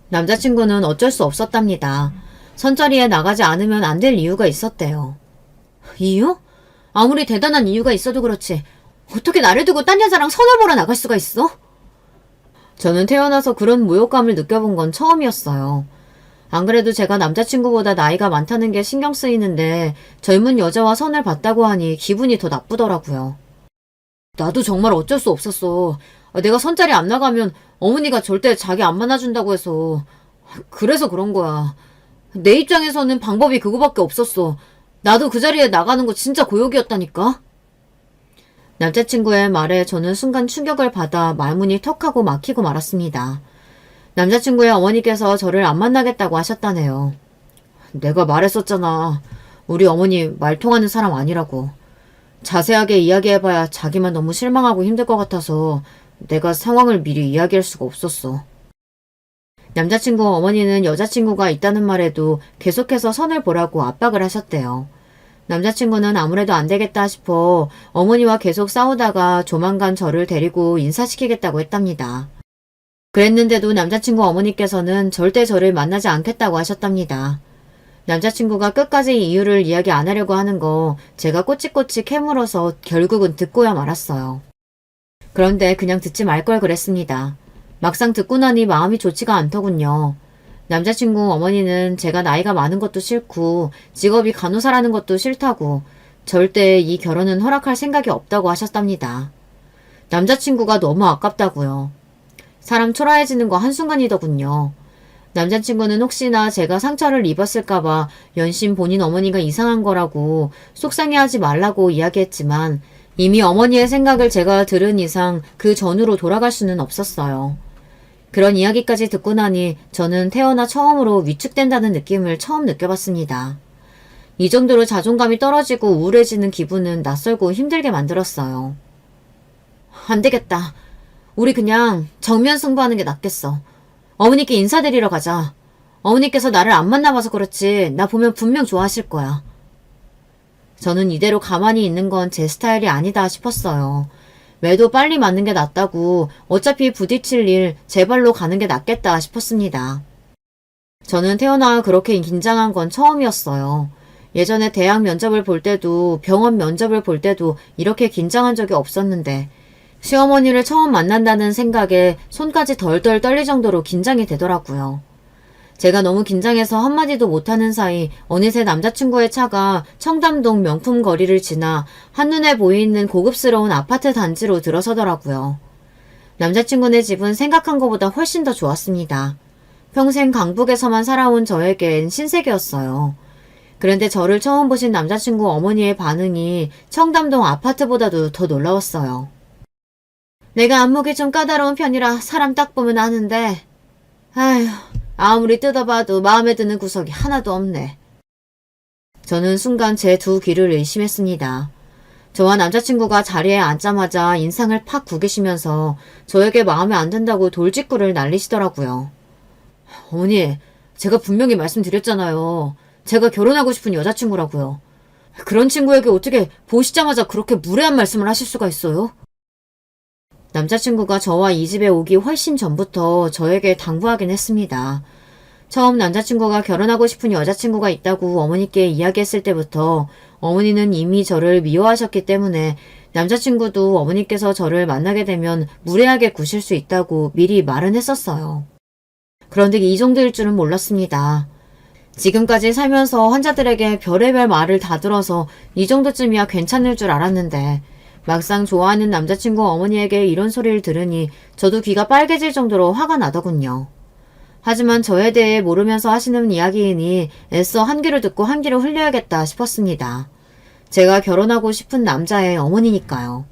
남자친구는 어쩔 수 없었답니다. 선자리에 나가지 않으면 안 될 이유가 있었대요. 이유? 아무리 대단한 이유가 있어도 그렇지 어떻게 나를 두고 딴 여자랑 선을 보러 나갈 수가 있어? 저는 태어나서 그런 모욕감을 느껴본 건 처음이었어요. 안 그래도 제가 남자친구보다 나이가 많다는 게 신경 쓰이는데 젊은 여자와 선을 봤다고 하니 기분이 더 나쁘더라고요. 나도 정말 어쩔 수 없었어. 내가 선자리 안 나가면 어머니가 절대 자기 안 만나준다고 해서. 그래서 그런 거야. 내 입장에서는 방법이 그거밖에 없었어. 나도 그 자리에 나가는 거 진짜 고역이었다니까. 남자친구의 말에 저는 순간 충격을 받아 말문이 턱하고 막히고 말았습니다. 남자친구의 어머니께서 저를 안 만나겠다고 하셨다네요. 내가 말했었잖아. 우리 어머니 말 통하는 사람 아니라고. 자세하게 이야기해봐야 자기만 너무 실망하고 힘들 것 같아서 내가 상황을 미리 이야기할 수가 없었어. 남자친구 어머니는 여자친구가 있다는 말에도 계속해서 선을 보라고 압박을 하셨대요. 남자친구는 아무래도 안 되겠다 싶어 어머니와 계속 싸우다가 조만간 저를 데리고 인사시키겠다고 했답니다. 그랬는데도 남자친구 어머니께서는 절대 저를 만나지 않겠다고 하셨답니다. 남자친구가 끝까지 이유를 이야기 안 하려고 하는 거 제가 꼬치꼬치 캐물어서 결국은 듣고야 말았어요. 그런데 그냥 듣지 말 걸 그랬습니다. 막상 듣고 나니 마음이 좋지가 않더군요. 남자친구 어머니는 제가 나이가 많은 것도 싫고 직업이 간호사라는 것도 싫다고 절대 이 결혼은 허락할 생각이 없다고 하셨답니다. 남자친구가 너무 아깝다고요. 사람 초라해지는 거 한순간이더군요. 남자친구는 혹시나 제가 상처를 입었을까봐 연신 본인 어머니가 이상한 거라고 속상해하지 말라고 이야기했지만 이미 어머니의 생각을 제가 들은 이상 그 전으로 돌아갈 수는 없었어요. 그런 이야기까지 듣고 나니 저는 태어나 처음으로 위축된다는 느낌을 처음 느껴봤습니다. 이 정도로 자존감이 떨어지고 우울해지는 기분은 낯설고 힘들게 만들었어요. 안 되겠다. 우리 그냥 정면 승부하는 게 낫겠어. 어머니께 인사드리러 가자. 어머니께서 나를 안 만나봐서 그렇지 나 보면 분명 좋아하실 거야. 저는 이대로 가만히 있는 건 제 스타일이 아니다 싶었어요. 매도 빨리 맞는 게 낫다고 어차피 부딪힐 일 제 발로 가는 게 낫겠다 싶었습니다. 저는 태어나 그렇게 긴장한 건 처음이었어요. 예전에 대학 면접을 볼 때도 병원 면접을 볼 때도 이렇게 긴장한 적이 없었는데 시어머니를 처음 만난다는 생각에 손까지 덜덜 떨릴 정도로 긴장이 되더라고요. 제가 너무 긴장해서 한마디도 못하는 사이 어느새 남자친구의 차가 청담동 명품 거리를 지나 한눈에 보이는 고급스러운 아파트 단지로 들어서더라고요. 남자친구네 집은 생각한 것보다 훨씬 더 좋았습니다. 평생 강북에서만 살아온 저에겐 신세계였어요. 그런데 저를 처음 보신 남자친구 어머니의 반응이 청담동 아파트보다도 더 놀라웠어요. 내가 안목이 좀 까다로운 편이라 사람 딱 보면 아는데 아휴 아무리 뜯어봐도 마음에 드는 구석이 하나도 없네. 저는 순간 제 두 귀를 의심했습니다. 저와 남자친구가 자리에 앉자마자 인상을 팍 구기시면서 저에게 마음에 안 든다고 돌직구를 날리시더라고요. 어머니, 제가 분명히 말씀드렸잖아요. 제가 결혼하고 싶은 여자친구라고요. 그런 친구에게 어떻게 보시자마자 그렇게 무례한 말씀을 하실 수가 있어요? 남자친구가 저와 이 집에 오기 훨씬 전부터 저에게 당부하긴 했습니다. 처음 남자친구가 결혼하고 싶은 여자친구가 있다고 어머니께 이야기했을 때부터 어머니는 이미 저를 미워하셨기 때문에 남자친구도 어머니께서 저를 만나게 되면 무례하게 구실 수 있다고 미리 말은 했었어요. 그런데 이 정도일 줄은 몰랐습니다. 지금까지 살면서 환자들에게 별의별 말을 다 들어서 이 정도쯤이야 괜찮을 줄 알았는데 막상 좋아하는 남자친구 어머니에게 이런 소리를 들으니 저도 귀가 빨개질 정도로 화가 나더군요. 하지만 저에 대해 모르면서 하시는 이야기이니 애써 한 귀를 듣고 한 귀를 흘려야겠다 싶었습니다. 제가 결혼하고 싶은 남자의 어머니니까요.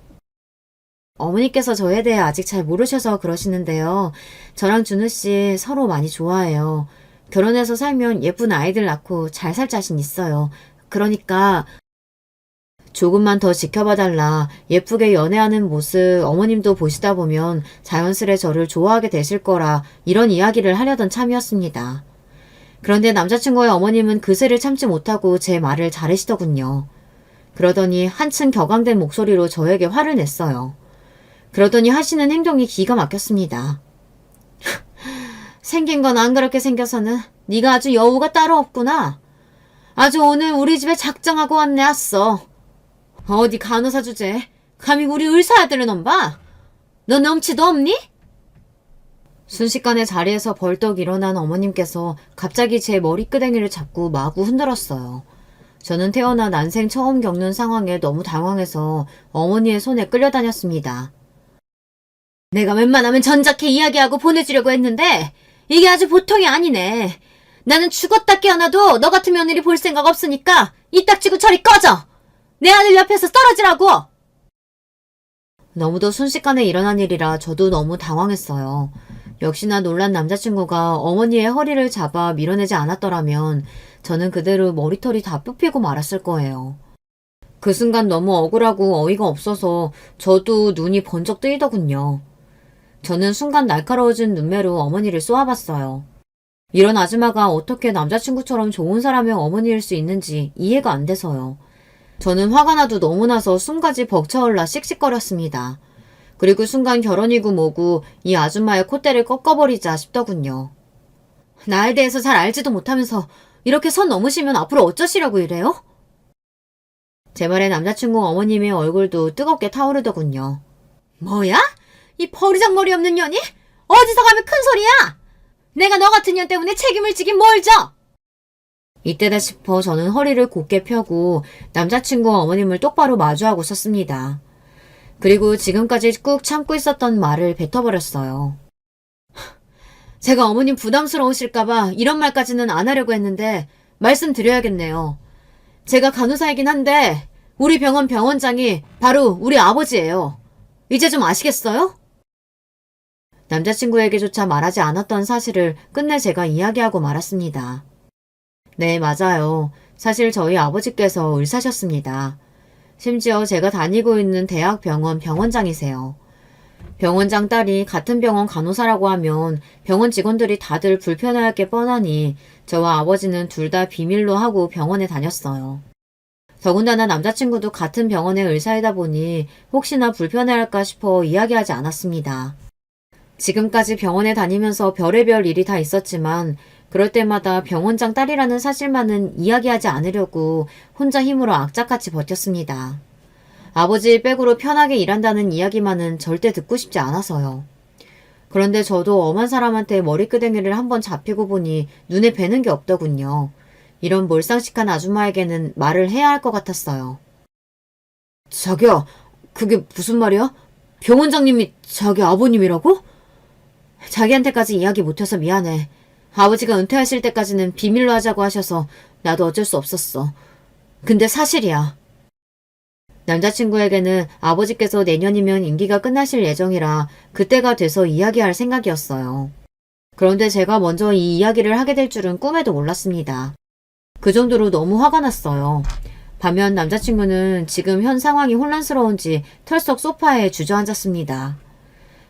어머니께서 저에 대해 아직 잘 모르셔서 그러시는데요. 저랑 준우씨 서로 많이 좋아해요. 결혼해서 살면 예쁜 아이들 낳고 잘 살 자신 있어요. 그러니까 조금만 더 지켜봐달라. 예쁘게 연애하는 모습 어머님도 보시다 보면 자연스레 저를 좋아하게 되실 거라 이런 이야기를 하려던 참이었습니다. 그런데 남자친구의 어머님은 그새를 참지 못하고 제 말을 자르시더군요. 그러더니 한층 격앙된 목소리로 저에게 화를 냈어요. 그러더니 하시는 행동이 기가 막혔습니다. 생긴 건 안 그렇게 생겨서는 네가 아주 여우가 따로 없구나. 아주 오늘 우리 집에 작정하고 왔네 왔어. 어디 간호사 주제 감히 우리 의사 아들을 넘봐? 너 넘치도 없니? 순식간에 자리에서 벌떡 일어난 어머님께서 갑자기 제 머리끄댕이를 잡고 마구 흔들었어요. 저는 태어나 난생 처음 겪는 상황에 너무 당황해서 어머니의 손에 끌려다녔습니다. 내가 웬만하면 전작해 이야기하고 보내주려고 했는데 이게 아주 보통이 아니네. 나는 죽었다 깨어나도 너 같은 며느리 볼 생각 없으니까 이 딱지고 저리 꺼져. 내 아들 옆에서 떨어지라고. 너무도 순식간에 일어난 일이라 저도 너무 당황했어요. 역시나 놀란 남자친구가 어머니의 허리를 잡아 밀어내지 않았더라면 저는 그대로 머리털이 다 뽑히고 말았을 거예요. 그 순간 너무 억울하고 어이가 없어서 저도 눈이 번쩍 뜨이더군요. 저는 순간 날카로워진 눈매로 어머니를 쏘아봤어요. 이런 아줌마가 어떻게 남자친구처럼 좋은 사람의 어머니일 수 있는지 이해가 안 돼서요. 저는 화가 나도 너무 나서 숨까지 벅차올라 씩씩거렸습니다. 그리고 순간 결혼이고 뭐고 이 아줌마의 콧대를 꺾어버리자 싶더군요. 나에 대해서 잘 알지도 못하면서 이렇게 선 넘으시면 앞으로 어쩌시려고 이래요? 제 말에 남자친구 어머님의 얼굴도 뜨겁게 타오르더군요. 뭐야? 이 버리장머리 없는 년이? 어디서 가면 큰 소리야? 내가 너 같은 년 때문에 책임을 지긴 뭘 져? 이때다 싶어 저는 허리를 곧게 펴고 남자친구 어머님을 똑바로 마주하고 섰습니다. 그리고 지금까지 꾹 참고 있었던 말을 뱉어버렸어요. 제가 어머님 부담스러우실까봐 이런 말까지는 안 하려고 했는데 말씀드려야겠네요. 제가 간호사이긴 한데 우리 병원 병원장이 바로 우리 아버지예요. 이제 좀 아시겠어요? 남자친구에게조차 말하지 않았던 사실을 끝내 제가 이야기하고 말았습니다. 네, 맞아요. 사실 저희 아버지께서 의사셨습니다. 심지어 제가 다니고 있는 대학 병원 병원장이세요. 병원장 딸이 같은 병원 간호사라고 하면 병원 직원들이 다들 불편해할 게 뻔하니 저와 아버지는 둘 다 비밀로 하고 병원에 다녔어요. 더군다나 남자친구도 같은 병원의 의사이다 보니 혹시나 불편해할까 싶어 이야기하지 않았습니다. 지금까지 병원에 다니면서 별의별 일이 다 있었지만 그럴 때마다 병원장 딸이라는 사실만은 이야기하지 않으려고 혼자 힘으로 악착같이 버텼습니다. 아버지 백으로 편하게 일한다는 이야기만은 절대 듣고 싶지 않아서요. 그런데 저도 엄한 사람한테 머리끄댕이를 한번 잡히고 보니 눈에 뵈는 게 없더군요. 이런 몰상식한 아줌마에게는 말을 해야 할 것 같았어요. 자기야, 그게 무슨 말이야? 병원장님이 자기 아버님이라고? 자기한테까지 이야기 못해서 미안해. 아버지가 은퇴하실 때까지는 비밀로 하자고 하셔서 나도 어쩔 수 없었어. 근데 사실이야. 남자친구에게는 아버지께서 내년이면 임기가 끝나실 예정이라 그때가 돼서 이야기할 생각이었어요. 그런데 제가 먼저 이 이야기를 하게 될 줄은 꿈에도 몰랐습니다. 그 정도로 너무 화가 났어요. 반면 남자친구는 지금 현 상황이 혼란스러운지 털썩 소파에 주저앉았습니다.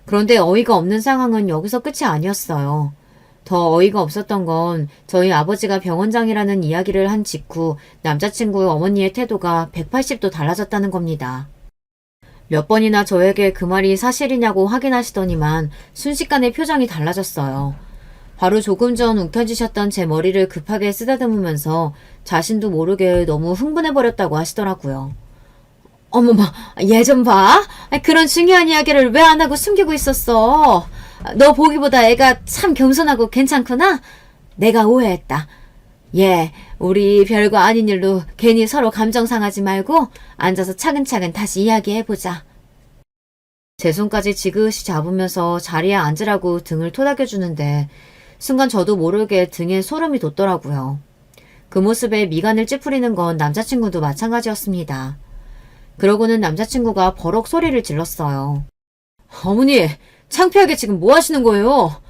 그런데 어이가 없는 상황은 여기서 끝이 아니었어요. 더 어이가 없었던 건 저희 아버지가 병원장이라는 이야기를 한 직후 남자친구 어머니의 태도가 180도 달라졌다는 겁니다. 몇 번이나 저에게 그 말이 사실이냐고 확인하시더니만 순식간에 표정이 달라졌어요. 바로 조금 전 움켜쥐셨던 제 머리를 급하게 쓰다듬으면서 자신도 모르게 너무 흥분해버렸다고 하시더라고요. 어머마, 얘 좀 봐. 그런 중요한 이야기를 왜 안 하고 숨기고 있었어. 너 보기보다 애가 참 겸손하고 괜찮구나? 내가 오해했다. 예, 우리 별거 아닌 일로 괜히 서로 감정 상하지 말고 앉아서 차근차근 다시 이야기해보자. 제 손까지 지그시 잡으면서 자리에 앉으라고 등을 토닥여주는데 순간 저도 모르게 등에 소름이 돋더라고요. 그 모습에 미간을 찌푸리는 건 남자친구도 마찬가지였습니다. 그러고는 남자친구가 버럭 소리를 질렀어요. 어머니, 창피하게 지금 뭐 하시는 거예요?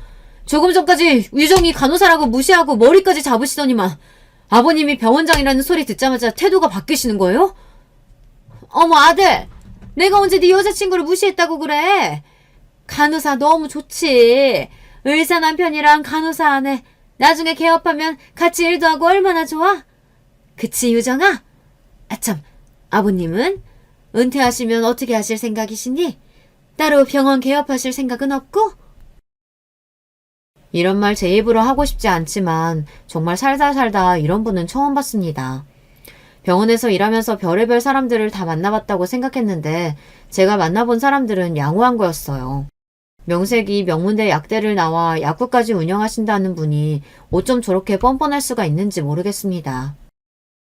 조금 전까지 유정이 간호사라고 무시하고 머리까지 잡으시더니만 아버님이 병원장이라는 소리 듣자마자 태도가 바뀌시는 거예요? 어머 아들, 내가 언제 네 여자친구를 무시했다고 그래? 간호사 너무 좋지. 의사 남편이랑 간호사 아내 나중에 개업하면 같이 일도 하고 얼마나 좋아? 그치 유정아? 아참, 아버님은? 은퇴하시면 어떻게 하실 생각이시니? 따로 병원 개업하실 생각은 없고? 이런 말 제 입으로 하고 싶지 않지만 정말 살다 이런 분은 처음 봤습니다. 병원에서 일하면서 별의별 사람들을 다 만나봤다고 생각했는데 제가 만나본 사람들은 양호한 거였어요. 명색이 명문대 약대를 나와 약국까지 운영하신다는 분이 어쩜 저렇게 뻔뻔할 수가 있는지 모르겠습니다.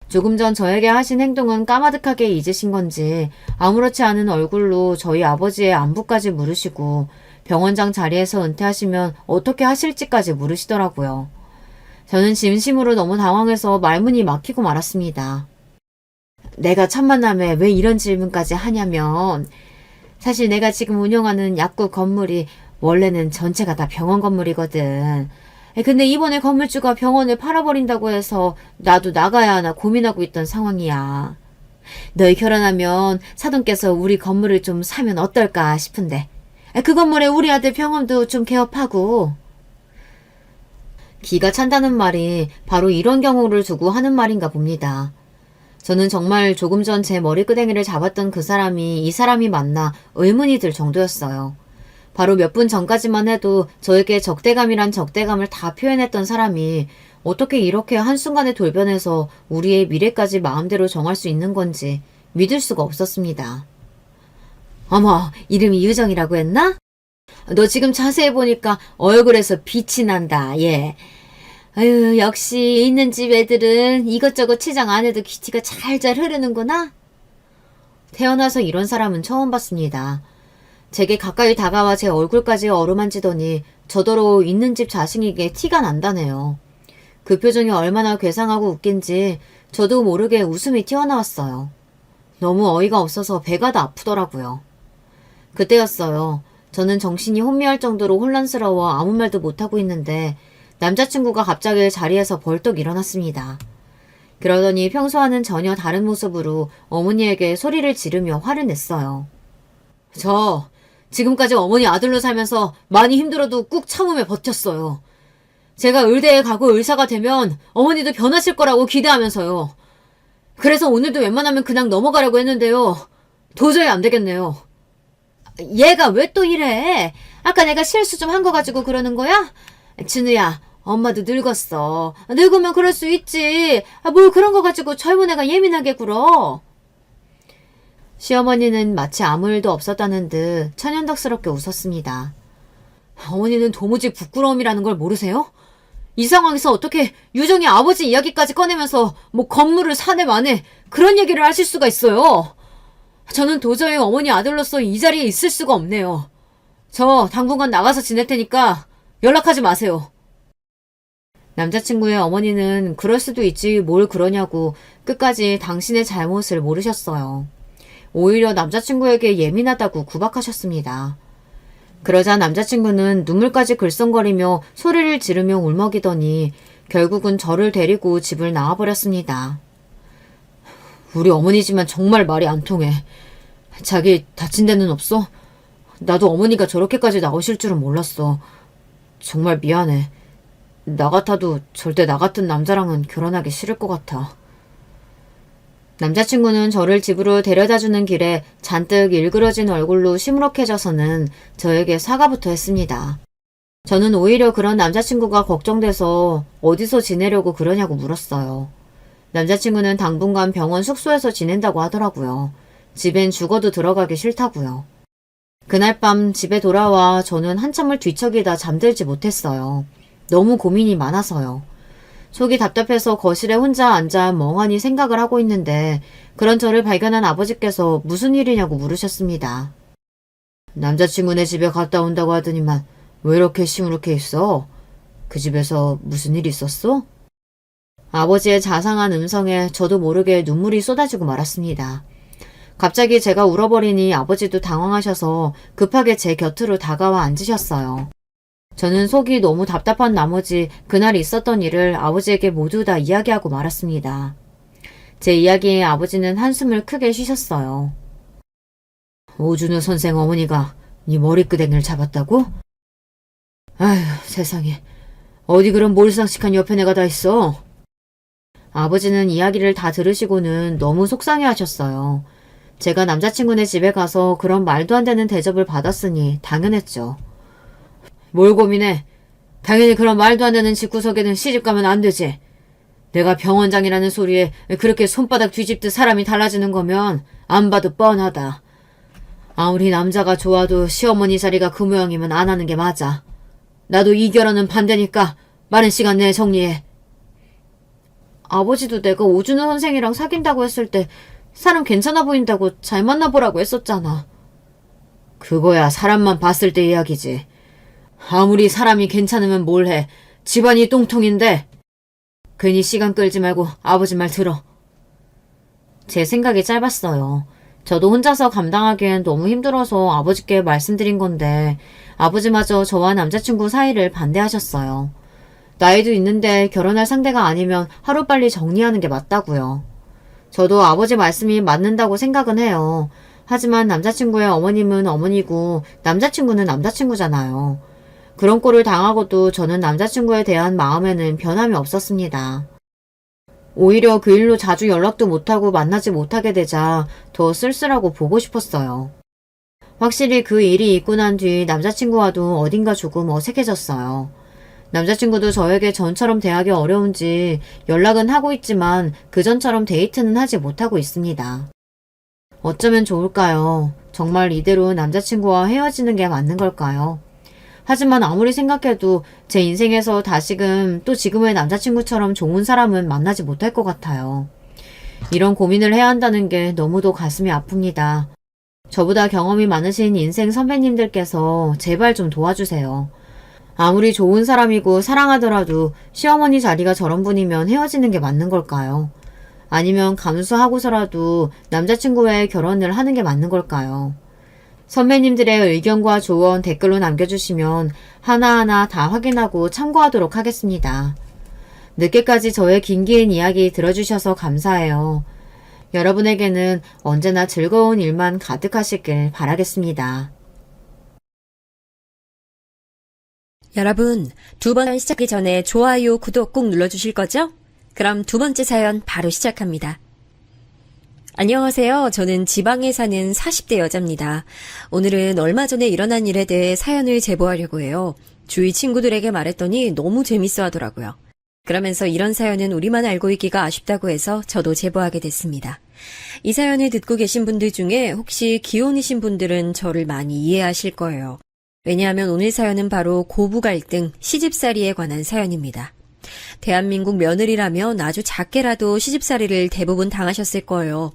조금 전 저에게 하신 행동은 까마득하게 잊으신 건지 아무렇지 않은 얼굴로 저희 아버지의 안부까지 물으시고 병원장 자리에서 은퇴하시면 어떻게 하실지까지 물으시더라고요. 저는 진심으로 너무 당황해서 말문이 막히고 말았습니다. 내가 첫 만남에 왜 이런 질문까지 하냐면 사실 내가 지금 운영하는 약국 건물이 원래는 전체가 다 병원 건물이거든. 근데 이번에 건물주가 병원을 팔아버린다고 해서 나도 나가야 하나 고민하고 있던 상황이야. 너희 결혼하면 사돈께서 우리 건물을 좀 사면 어떨까 싶은데. 그 건물에 우리 아들 병원도 좀 개업하고. 기가 찬다는 말이 바로 이런 경우를 두고 하는 말인가 봅니다. 저는 정말 조금 전 제 머리끄댕이를 잡았던 그 사람이 이 사람이 맞나 의문이 들 정도였어요. 바로 몇 분 전까지만 해도 저에게 적대감이란 적대감을 다 표현했던 사람이 어떻게 이렇게 한순간에 돌변해서 우리의 미래까지 마음대로 정할 수 있는 건지 믿을 수가 없었습니다. 어머, 이름이 유정이라고 했나? 너 지금 자세히 보니까 얼굴에서 빛이 난다, 얘. 아유, 역시 있는 집 애들은 이것저것 치장 안 해도 기티가 잘잘 흐르는구나? 태어나서 이런 사람은 처음 봤습니다. 제게 가까이 다가와 제 얼굴까지 어루만지더니 저더러 있는 집 자식에게 티가 난다네요. 그 표정이 얼마나 괴상하고 웃긴지 저도 모르게 웃음이 튀어나왔어요. 너무 어이가 없어서 배가 다 아프더라고요. 그때였어요. 저는 정신이 혼미할 정도로 혼란스러워 아무 말도 못하고 있는데 남자친구가 갑자기 자리에서 벌떡 일어났습니다. 그러더니 평소와는 전혀 다른 모습으로 어머니에게 소리를 지르며 화를 냈어요. 저 지금까지 어머니 아들로 살면서 많이 힘들어도 꾹 참으며 버텼어요. 제가 의대에 가고 의사가 되면 어머니도 변하실 거라고 기대하면서요. 그래서 오늘도 웬만하면 그냥 넘어가려고 했는데요. 도저히 안 되겠네요. 얘가 왜 또 이래? 아까 내가 실수 좀 한 거 가지고 그러는 거야? 진우야, 엄마도 늙었어. 늙으면 그럴 수 있지. 뭘 그런 거 가지고 젊은 애가 예민하게 굴어. 시어머니는 마치 아무 일도 없었다는 듯 천연덕스럽게 웃었습니다. 어머니는 도무지 부끄러움이라는 걸 모르세요? 이 상황에서 어떻게 유정이 아버지 이야기까지 꺼내면서 뭐 건물을 사내 마네 그런 얘기를 하실 수가 있어요. 저는 도저히 어머니 아들로서 이 자리에 있을 수가 없네요. 저 당분간 나가서 지낼 테니까 연락하지 마세요. 남자친구의 어머니는 그럴 수도 있지 뭘 그러냐고 끝까지 당신의 잘못을 모르셨어요. 오히려 남자친구에게 예민하다고 구박하셨습니다. 그러자 남자친구는 눈물까지 글썽거리며 소리를 지르며 울먹이더니 결국은 저를 데리고 집을 나와버렸습니다. 우리 어머니지만 정말 말이 안 통해. 자기 다친 데는 없어? 나도 어머니가 저렇게까지 나오실 줄은 몰랐어. 정말 미안해. 나 같아도 절대 나 같은 남자랑은 결혼하기 싫을 것 같아. 남자친구는 저를 집으로 데려다주는 길에 잔뜩 일그러진 얼굴로 시무룩해져서는 저에게 사과부터 했습니다. 저는 오히려 그런 남자친구가 걱정돼서 어디서 지내려고 그러냐고 물었어요. 남자친구는 당분간 병원 숙소에서 지낸다고 하더라고요. 집엔 죽어도 들어가기 싫다고요. 그날 밤 집에 돌아와 저는 한참을 뒤척이다 잠들지 못했어요. 너무 고민이 많아서요. 속이 답답해서 거실에 혼자 앉아 멍하니 생각을 하고 있는데 그런 저를 발견한 아버지께서 무슨 일이냐고 물으셨습니다. 남자친구네 집에 갔다 온다고 하더니만 왜 이렇게 시무룩해 있어? 그 집에서 무슨 일이 있었어? 아버지의 자상한 음성에 저도 모르게 눈물이 쏟아지고 말았습니다. 갑자기 제가 울어버리니 아버지도 당황하셔서 급하게 제 곁으로 다가와 앉으셨어요. 저는 속이 너무 답답한 나머지 그날 있었던 일을 아버지에게 모두 다 이야기하고 말았습니다. 제 이야기에 아버지는 한숨을 크게 쉬셨어요. 오준우 선생 어머니가 네 머리끄댕이를 잡았다고? 아휴 세상에 어디 그런 몰상식한 옆에 내가 다 있어. 아버지는 이야기를 다 들으시고는 너무 속상해하셨어요. 제가 남자친구네 집에 가서 그런 말도 안 되는 대접을 받았으니 당연했죠. 뭘 고민해? 당연히 그런 말도 안 되는 집구석에는 시집가면 안 되지. 내가 병원장이라는 소리에 그렇게 손바닥 뒤집듯 사람이 달라지는 거면 안 봐도 뻔하다. 아무리 남자가 좋아도 시어머니 자리가 그 모양이면 안 하는 게 맞아. 나도 이 결혼은 반대니까 많은 시간 내에 정리해. 아버지도 내가 오준호 선생이랑 사귄다고 했을 때 사람 괜찮아 보인다고 잘 만나보라고 했었잖아. 그거야 사람만 봤을 때 이야기지. 아무리 사람이 괜찮으면 뭘 해. 집안이 똥통인데. 괜히 시간 끌지 말고 아버지 말 들어. 제 생각이 짧았어요. 저도 혼자서 감당하기엔 너무 힘들어서 아버지께 말씀드린 건데 아버지마저 저와 남자친구 사이를 반대하셨어요. 나이도 있는데 결혼할 상대가 아니면 하루빨리 정리하는 게 맞다고요. 저도 아버지 말씀이 맞는다고 생각은 해요. 하지만 남자친구의 어머님은 어머니고 남자친구는 남자친구잖아요. 그런 꼴을 당하고도 저는 남자친구에 대한 마음에는 변함이 없었습니다. 오히려 그 일로 자주 연락도 못하고 만나지 못하게 되자 더 쓸쓸하고 보고 싶었어요. 확실히 그 일이 있고 난 뒤 남자친구와도 어딘가 조금 어색해졌어요. 남자친구도 저에게 전처럼 대하기 어려운지 연락은 하고 있지만 그전처럼 데이트는 하지 못하고 있습니다. 어쩌면 좋을까요? 정말 이대로 남자친구와 헤어지는 게 맞는 걸까요? 하지만 아무리 생각해도 제 인생에서 다시금 또 지금의 남자친구처럼 좋은 사람은 만나지 못할 것 같아요. 이런 고민을 해야 한다는 게 너무도 가슴이 아픕니다. 저보다 경험이 많으신 인생 선배님들께서 제발 좀 도와주세요. 아무리 좋은 사람이고 사랑하더라도 시어머니 자리가 저런 분이면 헤어지는 게 맞는 걸까요? 아니면 감수하고서라도 남자친구와의 결혼을 하는 게 맞는 걸까요? 선배님들의 의견과 조언 댓글로 남겨주시면 하나하나 다 확인하고 참고하도록 하겠습니다. 늦게까지 저의 긴긴 이야기 들어주셔서 감사해요. 여러분에게는 언제나 즐거운 일만 가득하시길 바라겠습니다. 여러분, 두 번 시작하기 전에 좋아요, 구독 꼭 눌러주실 거죠? 그럼 두 번째 사연 바로 시작합니다. 안녕하세요. 저는 지방에 사는 40대 여자입니다. 오늘은 얼마 전에 일어난 일에 대해 사연을 제보하려고 해요. 주위 친구들에게 말했더니 너무 재밌어 하더라고요. 그러면서 이런 사연은 우리만 알고 있기가 아쉽다고 해서 저도 제보하게 됐습니다. 이 사연을 듣고 계신 분들 중에 혹시 기혼이신 분들은 저를 많이 이해하실 거예요. 왜냐하면 오늘 사연은 바로 고부 갈등, 시집살이에 관한 사연입니다. 대한민국 며느리라면 아주 작게라도 시집살이를 대부분 당하셨을 거예요.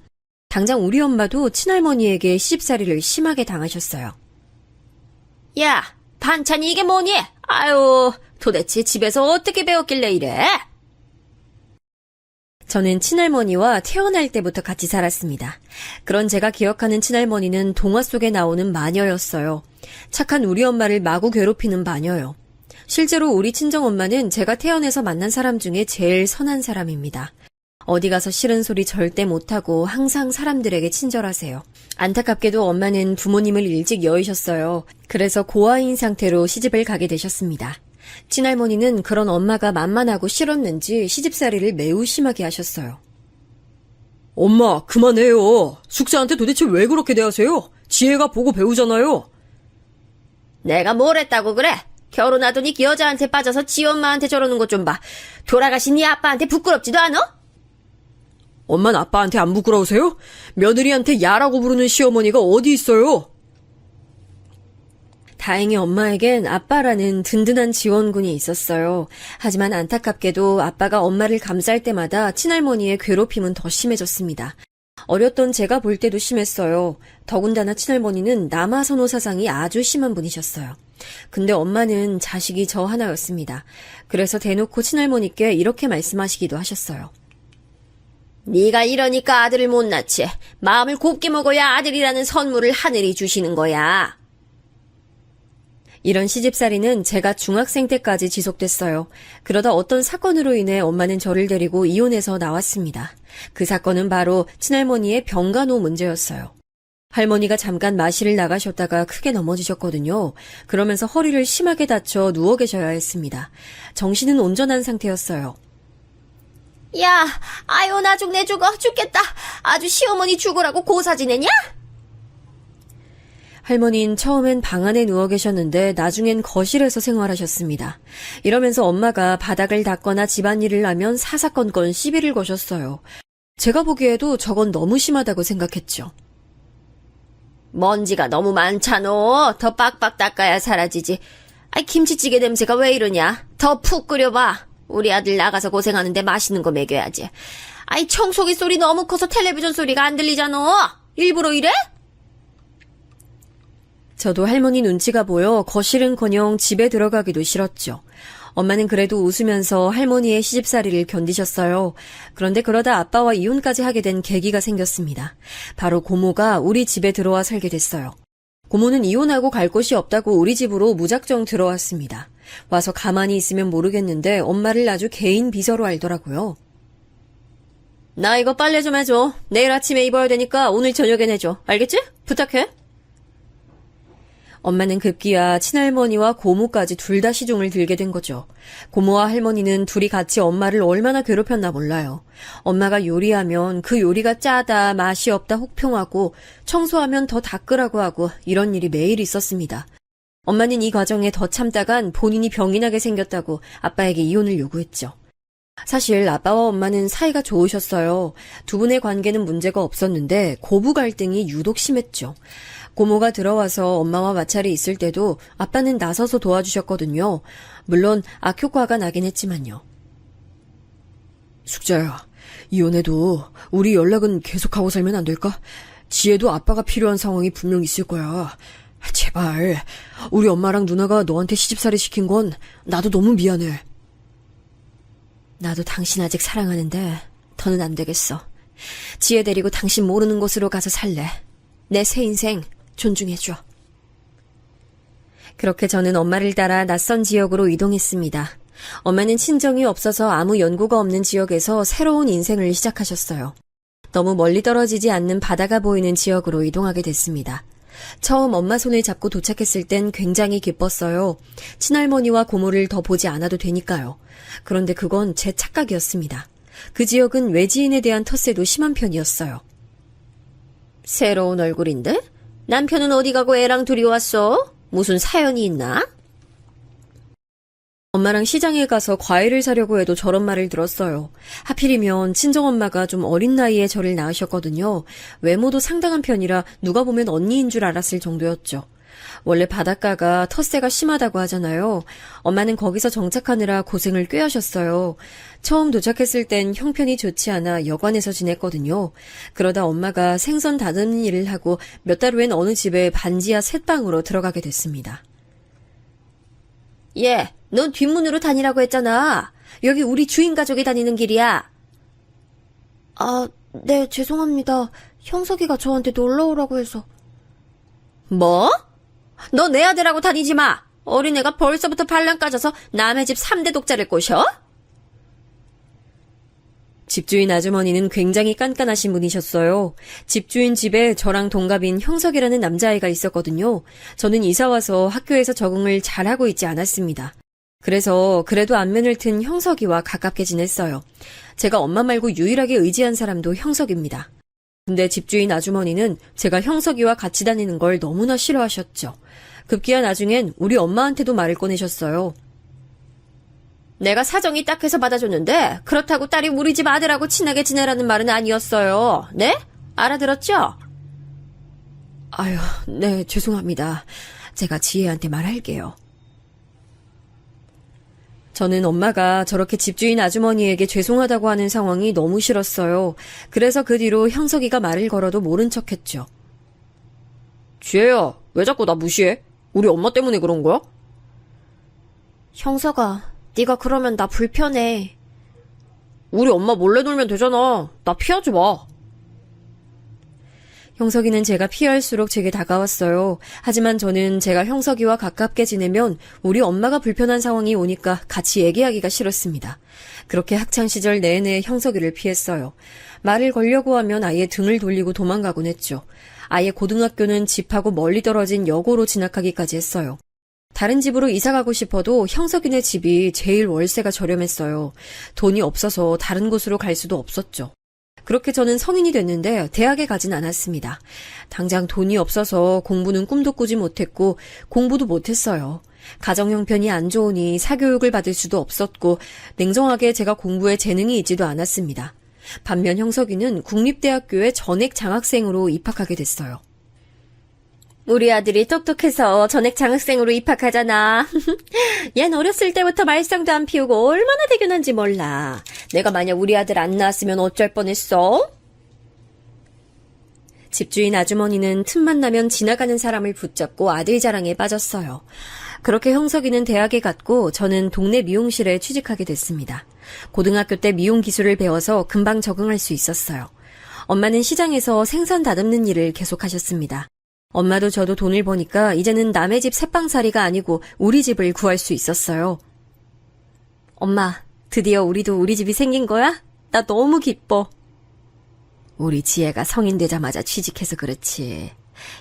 당장 우리 엄마도 친할머니에게 시집살이를 심하게 당하셨어요. 야, 반찬이 이게 뭐니? 아유, 도대체 집에서 어떻게 배웠길래 이래? 저는 친할머니와 태어날 때부터 같이 살았습니다. 그런 제가 기억하는 친할머니는 동화 속에 나오는 마녀였어요. 착한 우리 엄마를 마구 괴롭히는 마녀요. 실제로 우리 친정엄마는 제가 태어나서 만난 사람 중에 제일 선한 사람입니다. 어디 가서 싫은 소리 절대 못하고 항상 사람들에게 친절하세요. 안타깝게도 엄마는 부모님을 일찍 여의셨어요. 그래서 고아인 상태로 시집을 가게 되셨습니다. 친할머니는 그런 엄마가 만만하고 싫었는지 시집살이를 매우 심하게 하셨어요. 엄마, 그만해요. 숙자한테 도대체 왜 그렇게 대하세요? 지혜가 보고 배우잖아요. 내가 뭘 했다고 그래? 결혼하더니 그 여자한테 빠져서 지 엄마한테 저러는 것 좀 봐. 돌아가신 네 아빠한테 부끄럽지도 않아? 엄마는 아빠한테 안 부끄러우세요? 며느리한테 야라고 부르는 시어머니가 어디 있어요? 다행히 엄마에겐 아빠라는 든든한 지원군이 있었어요. 하지만 안타깝게도 아빠가 엄마를 감쌀 때마다 친할머니의 괴롭힘은 더 심해졌습니다. 어렸던 제가 볼 때도 심했어요. 더군다나 친할머니는 남아선호 사상이 아주 심한 분이셨어요. 근데 엄마는 자식이 저 하나였습니다. 그래서 대놓고 친할머니께 이렇게 말씀하시기도 하셨어요. 네가 이러니까 아들을 못 낳지. 마음을 곱게 먹어야 아들이라는 선물을 하늘이 주시는 거야. 이런 시집살이는 제가 중학생 때까지 지속됐어요. 그러다 어떤 사건으로 인해 엄마는 저를 데리고 이혼해서 나왔습니다. 그 사건은 바로 친할머니의 병간호 문제였어요. 할머니가 잠깐 마실을 나가셨다가 크게 넘어지셨거든요. 그러면서 허리를 심하게 다쳐 누워 계셔야 했습니다. 정신은 온전한 상태였어요. 야, 아유 나중내 죽겠다. 아주 시어머니 죽으라고 고사 지내냐? 할머니는 처음엔 방 안에 누워 계셨는데 나중엔 거실에서 생활하셨습니다. 이러면서 엄마가 바닥을 닦거나 집안일을 하면 사사건건 시비를 거셨어요. 제가 보기에도 저건 너무 심하다고 생각했죠. 먼지가 너무 많잖아. 더 빡빡 닦아야 사라지지. 아이 김치찌개 냄새가 왜 이러냐? 더 푹 끓여봐. 우리 아들 나가서 고생하는데 맛있는 거 먹여야지. 아이 청소기 소리 너무 커서 텔레비전 소리가 안 들리잖아. 일부러 이래? 저도 할머니 눈치가 보여 거실은커녕 집에 들어가기도 싫었죠. 엄마는 그래도 웃으면서 할머니의 시집살이를 견디셨어요. 그런데 그러다 아빠와 이혼까지 하게 된 계기가 생겼습니다. 바로 고모가 우리 집에 들어와 살게 됐어요. 고모는 이혼하고 갈 곳이 없다고 우리 집으로 무작정 들어왔습니다. 와서 가만히 있으면 모르겠는데 엄마를 아주 개인 비서로 알더라고요. 나 이거 빨래 좀 해줘. 내일 아침에 입어야 되니까 오늘 저녁엔 해줘. 알겠지? 부탁해. 엄마는 급기야 친할머니와 고모까지 둘 다 시중을 들게 된 거죠. 고모와 할머니는 둘이 같이 엄마를 얼마나 괴롭혔나 몰라요. 엄마가 요리하면 그 요리가 짜다, 맛이 없다 혹평하고 청소하면 더 닦으라고 하고 이런 일이 매일 있었습니다. 엄마는 이 과정에 더 참다간 본인이 병이 나게 생겼다고 아빠에게 이혼을 요구했죠. 사실 아빠와 엄마는 사이가 좋으셨어요. 두 분의 관계는 문제가 없었는데 고부 갈등이 유독 심했죠. 고모가 들어와서 엄마와 마찰이 있을 때도 아빠는 나서서 도와주셨거든요. 물론 악효과가 나긴 했지만요. 숙자야, 이혼해도 우리 연락은 계속하고 살면 안 될까? 지혜도 아빠가 필요한 상황이 분명 있을 거야. 제발, 우리 엄마랑 누나가 너한테 시집살이 시킨 건 나도 너무 미안해. 나도 당신 아직 사랑하는데 더는 안 되겠어. 지혜 데리고 당신 모르는 곳으로 가서 살래. 내 새 인생 존중해줘. 그렇게 저는 엄마를 따라 낯선 지역으로 이동했습니다. 엄마는 친정이 없어서 아무 연고가 없는 지역에서 새로운 인생을 시작하셨어요. 너무 멀리 떨어지지 않는 바다가 보이는 지역으로 이동하게 됐습니다. 처음 엄마 손을 잡고 도착했을 땐 굉장히 기뻤어요. 친할머니와 고모를 더 보지 않아도 되니까요. 그런데 그건 제 착각이었습니다. 그 지역은 외지인에 대한 텃세도 심한 편이었어요. 새로운 얼굴인데? 남편은 어디 가고 애랑 둘이 왔어? 무슨 사연이 있나? 엄마랑 시장에 가서 과일을 사려고 해도 저런 말을 들었어요. 하필이면 친정엄마가 좀 어린 나이에 저를 낳으셨거든요. 외모도 상당한 편이라 누가 보면 언니인 줄 알았을 정도였죠. 원래 바닷가가 텃세가 심하다고 하잖아요. 엄마는 거기서 정착하느라 고생을 꽤 하셨어요. 처음 도착했을 땐 형편이 좋지 않아 여관에서 지냈거든요. 그러다 엄마가 생선 다듬는 일을 하고 몇 달 후엔 어느 집에 반지하 셋방으로 들어가게 됐습니다. 예, 넌 뒷문으로 다니라고 했잖아. 여기 우리 주인 가족이 다니는 길이야. 아, 네, 죄송합니다. 형석이가 저한테 놀러 오라고 해서. 뭐? 너 내 아들하고 다니지 마. 어린애가 벌써부터 반란 까져서 남의 집 3대 독자를 꼬셔? 집주인 아주머니는 굉장히 깐깐하신 분이셨어요. 집주인 집에 저랑 동갑인 형석이라는 남자아이가 있었거든요. 저는 이사와서 학교에서 적응을 잘하고 있지 않았습니다. 그래서 그래도 안면을 튼 형석이와 가깝게 지냈어요. 제가 엄마 말고 유일하게 의지한 사람도 형석입니다. 근데 집주인 아주머니는 제가 형석이와 같이 다니는 걸 너무나 싫어하셨죠. 급기야 나중엔 우리 엄마한테도 말을 꺼내셨어요. 내가 사정이 딱해서 받아줬는데 그렇다고 딸이 우리 집 아들하고 친하게 지내라는 말은 아니었어요. 네? 알아들었죠? 아유, 네, 죄송합니다. 제가 지혜한테 말할게요. 저는 엄마가 저렇게 집주인 아주머니에게 죄송하다고 하는 상황이 너무 싫었어요. 그래서 그 뒤로 형석이가 말을 걸어도 모른 척했죠. 지혜야, 왜 자꾸 나 무시해? 우리 엄마 때문에 그런 거야? 형석아, 네가 그러면 나 불편해. 우리 엄마 몰래 놀면 되잖아. 나 피하지 마. 형석이는 제가 피할수록 제게 다가왔어요. 하지만 저는 제가 형석이와 가깝게 지내면 우리 엄마가 불편한 상황이 오니까 같이 얘기하기가 싫었습니다. 그렇게 학창시절 내내 형석이를 피했어요. 말을 걸려고 하면 아예 등을 돌리고 도망가곤 했죠. 아예 고등학교는 집하고 멀리 떨어진 여고로 진학하기까지 했어요. 다른 집으로 이사가고 싶어도 형석이네 집이 제일 월세가 저렴했어요. 돈이 없어서 다른 곳으로 갈 수도 없었죠. 그렇게 저는 성인이 됐는데 대학에 가진 않았습니다. 당장 돈이 없어서 공부는 꿈도 꾸지 못했고 공부도 못했어요. 가정 형편이 안 좋으니 사교육을 받을 수도 없었고 냉정하게 제가 공부에 재능이 있지도 않았습니다. 반면 형석이는 국립대학교에 전액 장학생으로 입학하게 됐어요. 우리 아들이 똑똑해서 전액 장학생으로 입학하잖아. 얜 어렸을 때부터 말썽도 안 피우고 얼마나 대견한지 몰라. 내가 만약 우리 아들 안 낳았으면 어쩔 뻔했어? 집주인 아주머니는 틈만 나면 지나가는 사람을 붙잡고 아들 자랑에 빠졌어요. 그렇게 형석이는 대학에 갔고 저는 동네 미용실에 취직하게 됐습니다. 고등학교 때 미용 기술을 배워서 금방 적응할 수 있었어요. 엄마는 시장에서 생선 다듬는 일을 계속하셨습니다. 엄마도 저도 돈을 버니까 이제는 남의 집 새빵살이가 아니고 우리 집을 구할 수 있었어요. 엄마, 드디어 우리도 우리 집이 생긴 거야? 나 너무 기뻐. 우리 지혜가 성인 되자마자 취직해서 그렇지.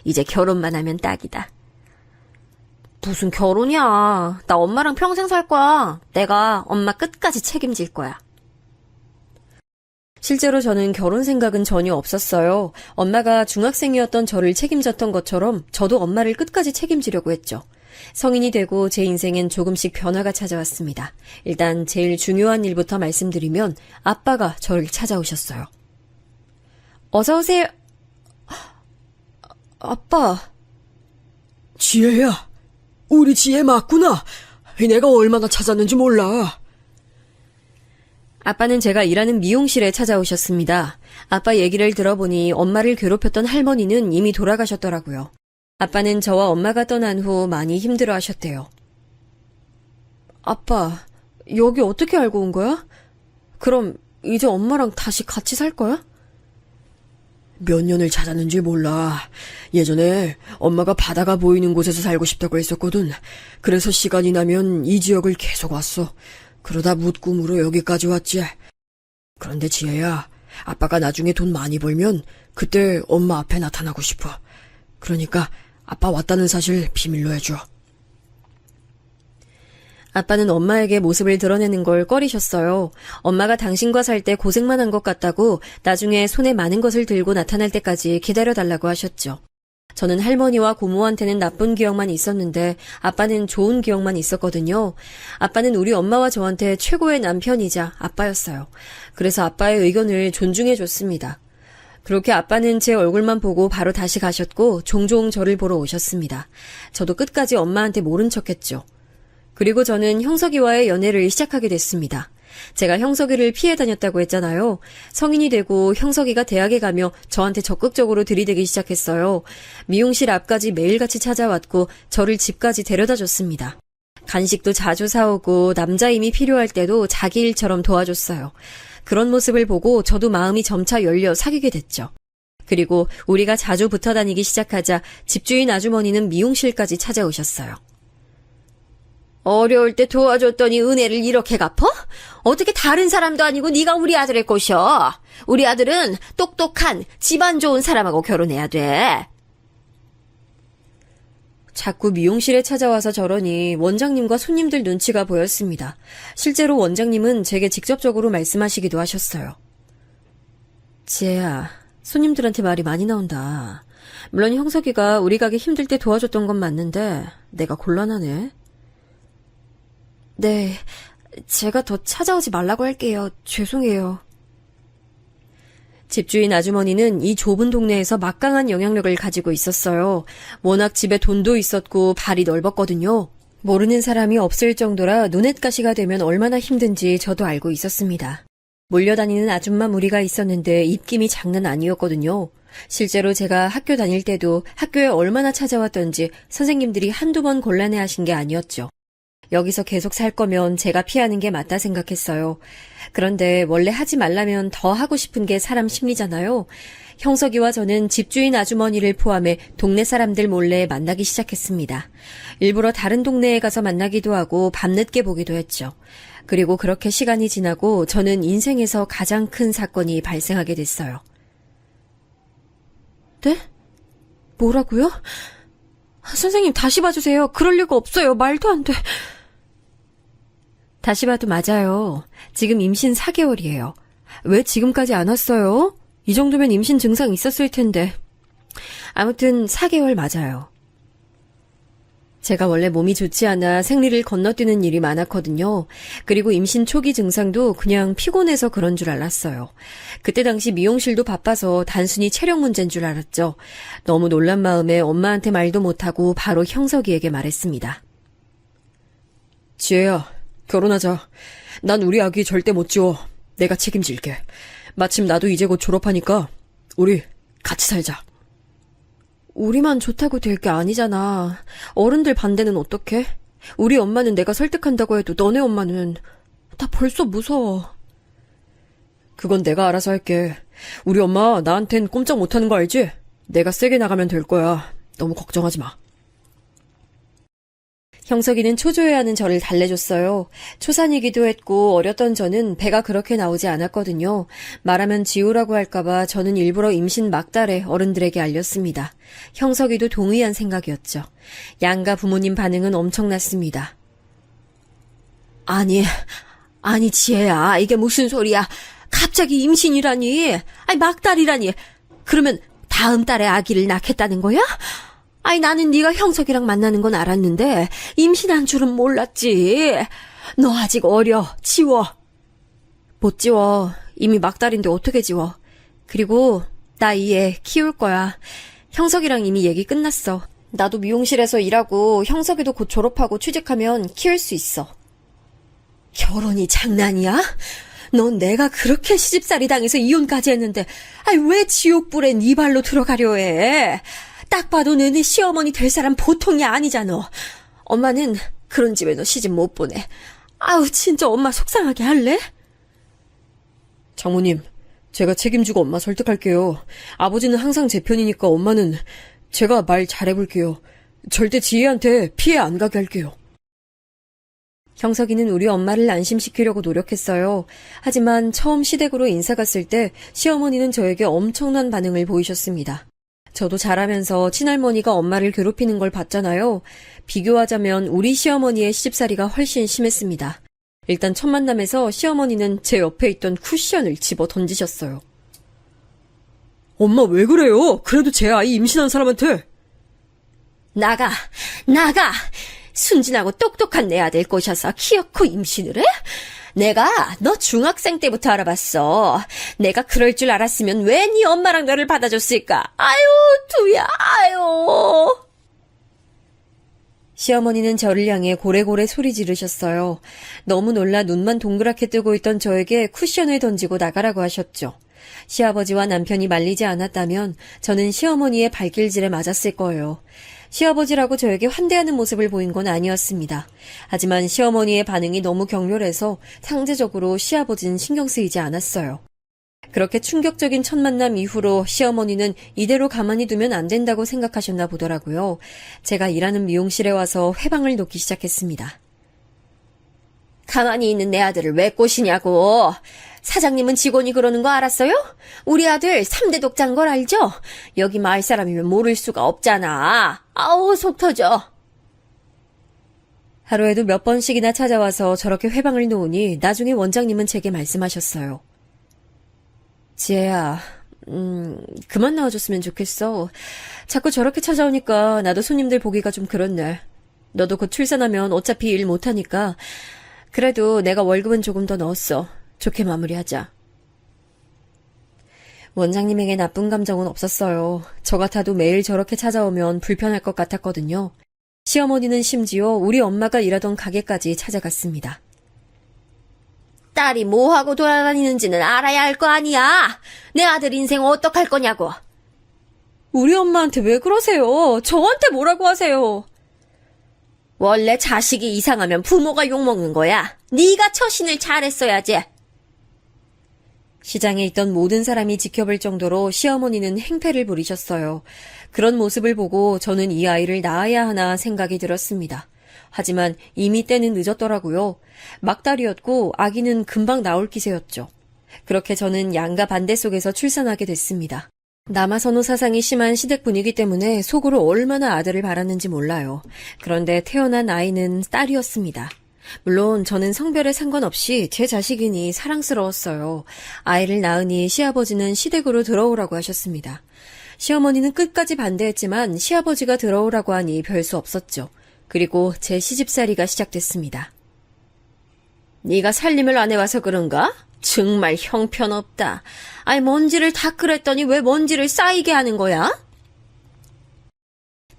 이제 결혼만 하면 딱이다. 무슨 결혼이야. 나 엄마랑 평생 살 거야. 내가 엄마 끝까지 책임질 거야. 실제로 저는 결혼 생각은 전혀 없었어요. 엄마가 중학생이었던 저를 책임졌던 것처럼 저도 엄마를 끝까지 책임지려고 했죠. 성인이 되고 제 인생엔 조금씩 변화가 찾아왔습니다. 일단 제일 중요한 일부터 말씀드리면 아빠가 저를 찾아오셨어요. 어서 오세요. 아빠. 지혜야, 우리 지혜 맞구나. 내가 얼마나 찾았는지 몰라. 아빠는 제가 일하는 미용실에 찾아오셨습니다. 아빠 얘기를 들어보니 엄마를 괴롭혔던 할머니는 이미 돌아가셨더라고요. 아빠는 저와 엄마가 떠난 후 많이 힘들어하셨대요. 아빠, 여기 어떻게 알고 온 거야? 그럼 이제 엄마랑 다시 같이 살 거야? 몇 년을 찾았는지 몰라. 예전에 엄마가 바다가 보이는 곳에서 살고 싶다고 했었거든. 그래서 시간이 나면 이 지역을 계속 왔어. 그러다 묻꿈으로 여기까지 왔지. 그런데 지혜야, 아빠가 나중에 돈 많이 벌면 그때 엄마 앞에 나타나고 싶어. 그러니까 아빠 왔다는 사실 비밀로 해줘. 아빠는 엄마에게 모습을 드러내는 걸 꺼리셨어요. 엄마가 당신과 살 때 고생만 한 것 같다고 나중에 손에 많은 것을 들고 나타날 때까지 기다려달라고 하셨죠. 저는 할머니와 고모한테는 나쁜 기억만 있었는데 아빠는 좋은 기억만 있었거든요. 아빠는 우리 엄마와 저한테 최고의 남편이자 아빠였어요. 그래서 아빠의 의견을 존중해줬습니다. 그렇게 아빠는 제 얼굴만 보고 바로 다시 가셨고 종종 저를 보러 오셨습니다. 저도 끝까지 엄마한테 모른 척했죠. 그리고 저는 형석이와의 연애를 시작하게 됐습니다. 제가 형석이를 피해 다녔다고 했잖아요. 성인이 되고 형석이가 대학에 가며 저한테 적극적으로 들이대기 시작했어요. 미용실 앞까지 매일같이 찾아왔고 저를 집까지 데려다 줬습니다. 간식도 자주 사오고 남자임이 필요할 때도 자기 일처럼 도와줬어요. 그런 모습을 보고 저도 마음이 점차 열려 사귀게 됐죠. 그리고 우리가 자주 붙어 다니기 시작하자 집주인 아주머니는 미용실까지 찾아오셨어요. 어려울 때 도와줬더니 은혜를 이렇게 갚어? 어떻게 다른 사람도 아니고 네가 우리 아들을 꼬셔? 우리 아들은 똑똑한 집안 좋은 사람하고 결혼해야 돼. 자꾸 미용실에 찾아와서 저러니 원장님과 손님들 눈치가 보였습니다. 실제로 원장님은 제게 직접적으로 말씀하시기도 하셨어요. 지혜야, 손님들한테 말이 많이 나온다. 물론 형석이가 우리 가게 힘들 때 도와줬던 건 맞는데 내가 곤란하네. 네, 제가 더 찾아오지 말라고 할게요. 죄송해요. 집주인 아주머니는 이 좁은 동네에서 막강한 영향력을 가지고 있었어요. 워낙 집에 돈도 있었고 발이 넓었거든요. 모르는 사람이 없을 정도라 눈엣가시가 되면 얼마나 힘든지 저도 알고 있었습니다. 몰려다니는 아줌마 무리가 있었는데 입김이 장난 아니었거든요. 실제로 제가 학교 다닐 때도 학교에 얼마나 찾아왔던지 선생님들이 한두 번 곤란해하신 게 아니었죠. 여기서 계속 살 거면 제가 피하는 게 맞다 생각했어요. 그런데 원래 하지 말라면 더 하고 싶은 게 사람 심리잖아요. 형석이와 저는 집주인 아주머니를 포함해 동네 사람들 몰래 만나기 시작했습니다. 일부러 다른 동네에 가서 만나기도 하고 밤늦게 보기도 했죠. 그리고 그렇게 시간이 지나고 저는 인생에서 가장 큰 사건이 발생하게 됐어요. 네? 뭐라고요? 선생님 다시 봐주세요. 그럴 리가 없어요. 말도 안 돼. 다시 봐도 맞아요. 지금 임신 4개월이에요. 왜 지금까지 안 왔어요? 이 정도면 임신 증상 있었을 텐데. 아무튼 4개월 맞아요. 제가 원래 몸이 좋지 않아 생리를 건너뛰는 일이 많았거든요. 그리고 임신 초기 증상도 그냥 피곤해서 그런 줄 알았어요. 그때 당시 미용실도 바빠서 단순히 체력 문제인 줄 알았죠. 너무 놀란 마음에 엄마한테 말도 못하고 바로 형석이에게 말했습니다. 지혜야, 결혼하자. 난 우리 아기 절대 못 지워. 내가 책임질게. 마침 나도 이제 곧 졸업하니까 우리 같이 살자. 우리만 좋다고 될 게 아니잖아. 어른들 반대는 어떡해? 우리 엄마는 내가 설득한다고 해도 너네 엄마는 나 벌써 무서워. 그건 내가 알아서 할게. 우리 엄마 나한텐 꼼짝 못하는 거 알지? 내가 세게 나가면 될 거야. 너무 걱정하지 마. 형석이는 초조해하는 저를 달래줬어요. 초산이기도 했고 어렸던 저는 배가 그렇게 나오지 않았거든요. 말하면 지우라고 할까봐 저는 일부러 임신 막달에 어른들에게 알렸습니다. 형석이도 동의한 생각이었죠. 양가 부모님 반응은 엄청났습니다. 아니 지혜야, 이게 무슨 소리야? 갑자기 임신이라니? 아니 막달이라니? 그러면 다음 달에 아기를 낳겠다는 거야? 아니 나는 네가 형석이랑 만나는 건 알았는데 임신한 줄은 몰랐지. 너 아직 어려. 지워. 못 지워. 이미 막달인데 어떻게 지워. 그리고 나 이 애 키울 거야. 형석이랑 이미 얘기 끝났어. 나도 미용실에서 일하고 형석이도 곧 졸업하고 취직하면 키울 수 있어. 결혼이 장난이야? 넌 내가 그렇게 시집살이 당해서 이혼까지 했는데 아니 왜 지옥불에 네 발로 들어가려 해? 딱 봐도 너네 시어머니 될 사람 보통이 아니잖아. 엄마는 그런 집에 너 시집 못 보내. 아우 진짜 엄마 속상하게 할래? 장모님, 제가 책임지고 엄마 설득할게요. 아버지는 항상 제 편이니까 엄마는 제가 말 잘해볼게요. 절대 지혜한테 피해 안 가게 할게요. 형석이는 우리 엄마를 안심시키려고 노력했어요. 하지만 처음 시댁으로 인사 갔을 때 시어머니는 저에게 엄청난 반응을 보이셨습니다. 저도 자라면서 친할머니가 엄마를 괴롭히는 걸 봤잖아요. 비교하자면 우리 시어머니의 시집살이가 훨씬 심했습니다. 일단 첫 만남에서 시어머니는 제 옆에 있던 쿠션을 집어 던지셨어요. 엄마 왜 그래요? 그래도 제 아이 임신한 사람한테. 나가! 순진하고 똑똑한 내 아들 꼬셔서 키놓고 임신을 해? 내가 너 중학생 때부터 알아봤어. 내가 그럴 줄 알았으면 왜 네 엄마랑 너를 받아줬을까? 아유, 두야, 아유. 시어머니는 저를 향해 고래고래 소리 지르셨어요. 너무 놀라 눈만 동그랗게 뜨고 있던 저에게 쿠션을 던지고 나가라고 하셨죠. 시아버지와 남편이 말리지 않았다면 저는 시어머니의 발길질에 맞았을 거예요. 시아버지라고 저에게 환대하는 모습을 보인 건 아니었습니다. 하지만 시어머니의 반응이 너무 격렬해서 상대적으로 시아버지는 신경 쓰이지 않았어요. 그렇게 충격적인 첫 만남 이후로 시어머니는 이대로 가만히 두면 안 된다고 생각하셨나 보더라고요. 제가 일하는 미용실에 와서 회방을 놓기 시작했습니다. 가만히 있는 내 아들을 왜 꼬시냐고. 사장님은 직원이 그러는 거 알았어요? 우리 아들 3대 독자인 걸 알죠? 여기 마을 사람이면 모를 수가 없잖아. 아우 속 터져. 하루에도 몇 번씩이나 찾아와서 저렇게 회방을 놓으니 나중에 원장님은 제게 말씀하셨어요. 지혜야, 그만 나와줬으면 좋겠어. 자꾸 저렇게 찾아오니까 나도 손님들 보기가 좀 그렇네. 너도 곧 출산하면 어차피 일 못하니까 그래도 내가 월급은 조금 더 넣었어. 좋게 마무리하자. 원장님에게 나쁜 감정은 없었어요. 저 같아도 매일 저렇게 찾아오면 불편할 것 같았거든요. 시어머니는 심지어 우리 엄마가 일하던 가게까지 찾아갔습니다. 딸이 뭐하고 돌아다니는지는 알아야 할 거 아니야. 내 아들 인생 어떡할 거냐고. 우리 엄마한테 왜 그러세요? 저한테 뭐라고 하세요? 원래 자식이 이상하면 부모가 욕먹는 거야. 네가 처신을 잘했어야지. 시장에 있던 모든 사람이 지켜볼 정도로 시어머니는 행패를 부리셨어요. 그런 모습을 보고 저는 이 아이를 낳아야 하나 생각이 들었습니다. 하지만 이미 때는 늦었더라고요. 막달이었고 아기는 금방 나올 기세였죠. 그렇게 저는 양가 반대 속에서 출산하게 됐습니다. 남아선호 사상이 심한 시댁 분위기 때문에 속으로 얼마나 아들을 바랐는지 몰라요. 그런데 태어난 아이는 딸이었습니다. 물론 저는 성별에 상관없이 제 자식이니 사랑스러웠어요. 아이를 낳으니 시아버지는 시댁으로 들어오라고 하셨습니다. 시어머니는 끝까지 반대했지만 시아버지가 들어오라고 하니 별 수 없었죠. 그리고 제 시집살이가 시작됐습니다. 네가 살림을 안 해와서 그런가? 정말 형편없다. 아이 먼지를 닦으랬더니 왜 먼지를 쌓이게 하는 거야?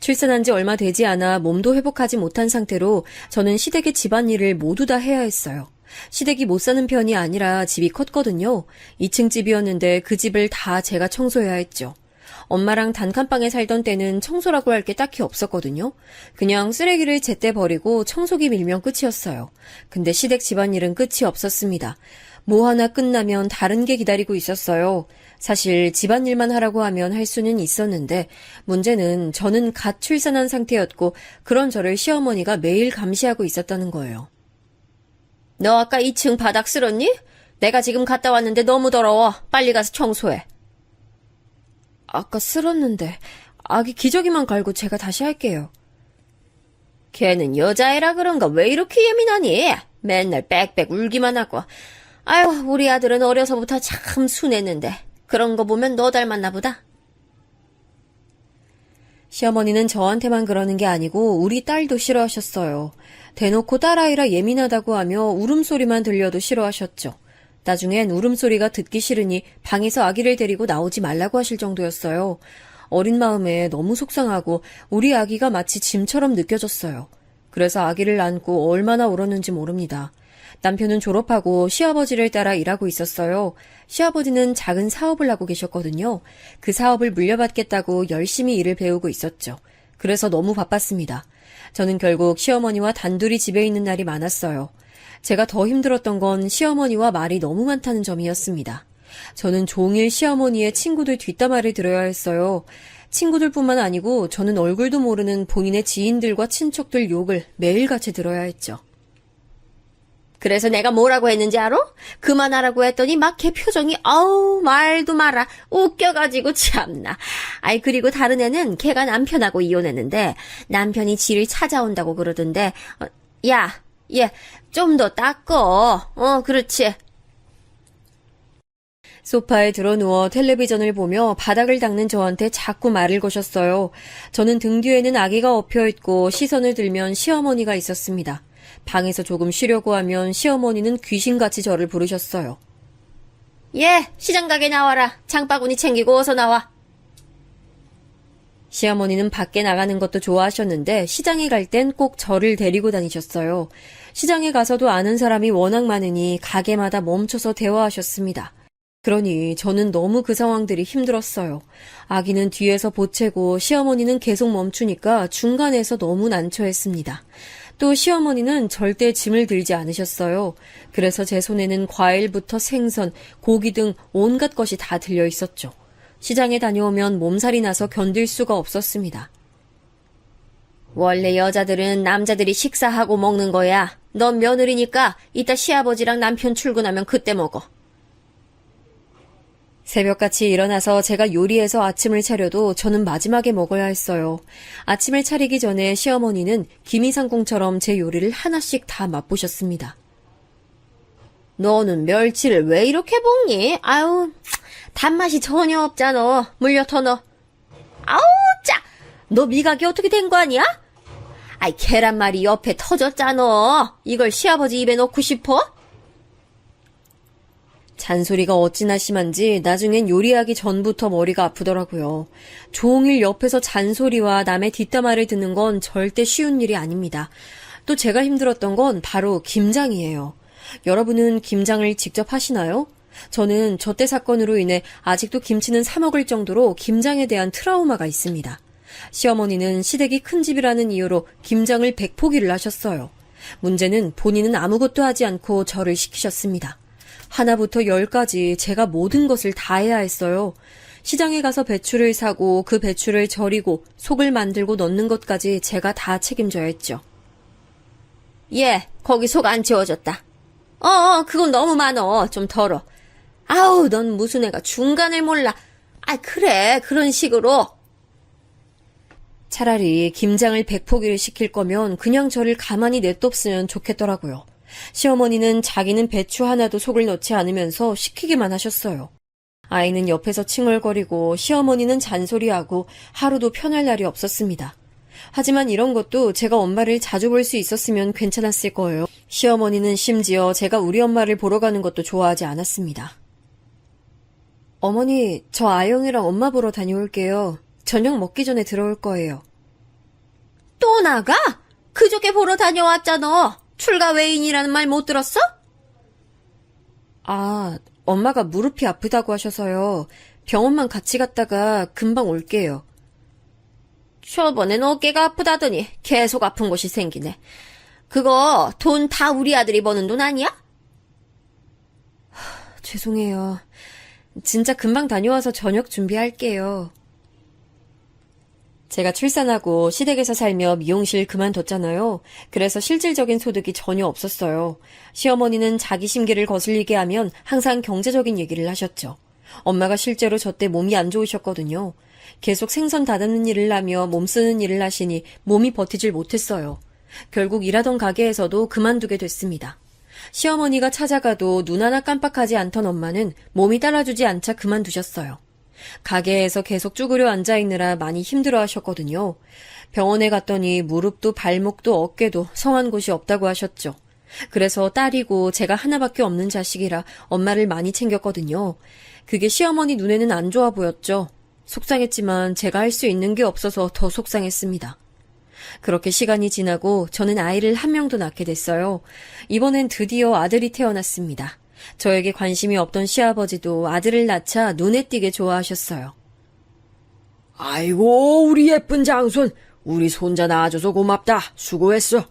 출산한 지 얼마 되지 않아 몸도 회복하지 못한 상태로 저는 시댁의 집안일을 모두 다 해야 했어요. 시댁이 못 사는 편이 아니라 집이 컸거든요. 2층 집이었는데 그 집을 다 제가 청소해야 했죠. 엄마랑 단칸방에 살던 때는 청소라고 할 게 딱히 없었거든요. 그냥 쓰레기를 제때 버리고 청소기 밀면 끝이었어요. 근데 시댁 집안일은 끝이 없었습니다. 뭐 하나 끝나면 다른 게 기다리고 있었어요. 사실 집안일만 하라고 하면 할 수는 있었는데 문제는 저는 갓 출산한 상태였고 그런 저를 시어머니가 매일 감시하고 있었다는 거예요. 너 아까 2층 바닥 쓸었니? 내가 지금 갔다 왔는데 너무 더러워. 빨리 가서 청소해. 아까 쓸었는데 아기 기저귀만 갈고 제가 다시 할게요. 걔는 여자애라 그런가 왜 이렇게 예민하니? 맨날 빽빽 울기만 하고. 아유, 우리 아들은 어려서부터 참 순했는데 그런 거 보면 너 닮았나 보다. 시어머니는 저한테만 그러는 게 아니고 우리 딸도 싫어하셨어요. 대놓고 딸아이라 예민하다고 하며 울음소리만 들려도 싫어하셨죠. 나중엔 울음소리가 듣기 싫으니 방에서 아기를 데리고 나오지 말라고 하실 정도였어요. 어린 마음에 너무 속상하고 우리 아기가 마치 짐처럼 느껴졌어요. 그래서 아기를 안고 얼마나 울었는지 모릅니다. 남편은 졸업하고 시아버지를 따라 일하고 있었어요. 시아버지는 작은 사업을 하고 계셨거든요. 그 사업을 물려받겠다고 열심히 일을 배우고 있었죠. 그래서 너무 바빴습니다. 저는 결국 시어머니와 단둘이 집에 있는 날이 많았어요. 제가 더 힘들었던 건 시어머니와 말이 너무 많다는 점이었습니다. 저는 종일 시어머니의 친구들 뒷담화를 들어야 했어요. 친구들뿐만 아니고 저는 얼굴도 모르는 본인의 지인들과 친척들 욕을 매일같이 들어야 했죠. 그래서 내가 뭐라고 했는지 알아? 그만하라고 했더니 막 걔 표정이 아우 말도 마라 웃겨가지고 참나. 아이 그리고 다른 애는 걔가 남편하고 이혼했는데 남편이 지를 찾아온다고 그러던데 야, 얘 좀 더 닦어. 그렇지. 소파에 드러누워 텔레비전을 보며 바닥을 닦는 저한테 자꾸 말을 거셨어요. 저는 등 뒤에는 아기가 엎혀있고 시선을 들면 시어머니가 있었습니다. 방에서 조금 쉬려고 하면 시어머니는 귀신같이 저를 부르셨어요. 예, 시장 가게 나와라. 장바구니 챙기고 어서 나와. 시어머니는 밖에 나가는 것도 좋아하셨는데 시장에 갈 땐 꼭 저를 데리고 다니셨어요. 시장에 가서도 아는 사람이 워낙 많으니 가게마다 멈춰서 대화하셨습니다. 그러니 저는 너무 그 상황들이 힘들었어요. 아기는 뒤에서 보채고 시어머니는 계속 멈추니까 중간에서 너무 난처했습니다. 또 시어머니는 절대 짐을 들지 않으셨어요. 그래서 제 손에는 과일부터 생선, 고기 등 온갖 것이 다 들려 있었죠. 시장에 다녀오면 몸살이 나서 견딜 수가 없었습니다. 원래 여자들은 남자들이 식사하고 먹는 거야. 넌 며느리니까 이따 시아버지랑 남편 출근하면 그때 먹어. 새벽같이 일어나서 제가 요리해서 아침을 차려도 저는 마지막에 먹어야 했어요. 아침을 차리기 전에 시어머니는 김이상궁처럼 제 요리를 하나씩 다 맛보셨습니다. 너는 멸치를 왜 이렇게 볶니? 아유, 단맛이 전혀 없잖아. 물려 더 넣어. 아우, 짜! 너 미각이 어떻게 된 거 아니야? 아이, 계란말이 옆에 터졌잖아. 이걸 시아버지 입에 넣고 싶어? 잔소리가 어찌나 심한지 나중엔 요리하기 전부터 머리가 아프더라고요. 종일 옆에서 잔소리와 남의 뒷담화를 듣는 건 절대 쉬운 일이 아닙니다. 또 제가 힘들었던 건 바로 김장이에요. 여러분은 김장을 직접 하시나요? 저는 저때 사건으로 인해 아직도 김치는 사 먹을 정도로 김장에 대한 트라우마가 있습니다. 시어머니는 시댁이 큰 집이라는 이유로 김장을 100포기를 하셨어요. 문제는 본인은 아무것도 하지 않고 저를 시키셨습니다. 하나부터 10까지 제가 모든 것을 다 해야 했어요. 시장에 가서 배추를 사고 그 배추를 절이고 속을 만들고 넣는 것까지 제가 다 책임져야 했죠. 예, 거기 속 안 채워졌다. 그건 너무 많어. 좀 덜어. 아우, 넌 무슨 애가 중간을 몰라. 아, 그래, 그런 식으로. 차라리 김장을 100포기를 시킬 거면 그냥 저를 가만히 냅뒀으면 좋겠더라고요. 시어머니는 자기는 배추 하나도 속을 넣지 않으면서 시키기만 하셨어요. 아이는 옆에서 칭얼거리고 시어머니는 잔소리하고 하루도 편할 날이 없었습니다. 하지만 이런 것도 제가 엄마를 자주 볼 수 있었으면 괜찮았을 거예요. 시어머니는 심지어 제가 우리 엄마를 보러 가는 것도 좋아하지 않았습니다. 어머니, 저 아영이랑 엄마 보러 다녀올게요. 저녁 먹기 전에 들어올 거예요. 또 나가? 그저께 보러 다녀왔잖아. 출가 외인이라는 말 못 들었어? 아, 엄마가 무릎이 아프다고 하셔서요. 병원만 같이 갔다가 금방 올게요. 저번엔 어깨가 아프다더니 계속 아픈 곳이 생기네. 그거 돈 다 우리 아들이 버는 돈 아니야? 죄송해요. 진짜 금방 다녀와서 저녁 준비할게요. 제가 출산하고 시댁에서 살며 미용실 그만뒀잖아요. 그래서 실질적인 소득이 전혀 없었어요. 시어머니는 자기 심기를 거슬리게 하면 항상 경제적인 얘기를 하셨죠. 엄마가 실제로 저 때 몸이 안 좋으셨거든요. 계속 생선 다듬는 일을 하며 몸 쓰는 일을 하시니 몸이 버티질 못했어요. 결국 일하던 가게에서도 그만두게 됐습니다. 시어머니가 찾아가도 눈 하나 깜빡하지 않던 엄마는 몸이 따라주지 않자 그만두셨어요. 가게에서 계속 쭈그려 앉아있느라 많이 힘들어 하셨거든요. 병원에 갔더니 무릎도 발목도 어깨도 성한 곳이 없다고 하셨죠. 그래서 딸이고 제가 하나밖에 없는 자식이라 엄마를 많이 챙겼거든요. 그게 시어머니 눈에는 안 좋아 보였죠. 속상했지만 제가 할 수 있는 게 없어서 더 속상했습니다. 그렇게 시간이 지나고 저는 아이를 한 명도 낳게 됐어요. 이번엔 드디어 아들이 태어났습니다. 저에게 관심이 없던 시아버지도 아들을 낳자 눈에 띄게 좋아하셨어요. 아이고, 우리 예쁜 장손. 우리 손자 낳아줘서 고맙다. 수고했어.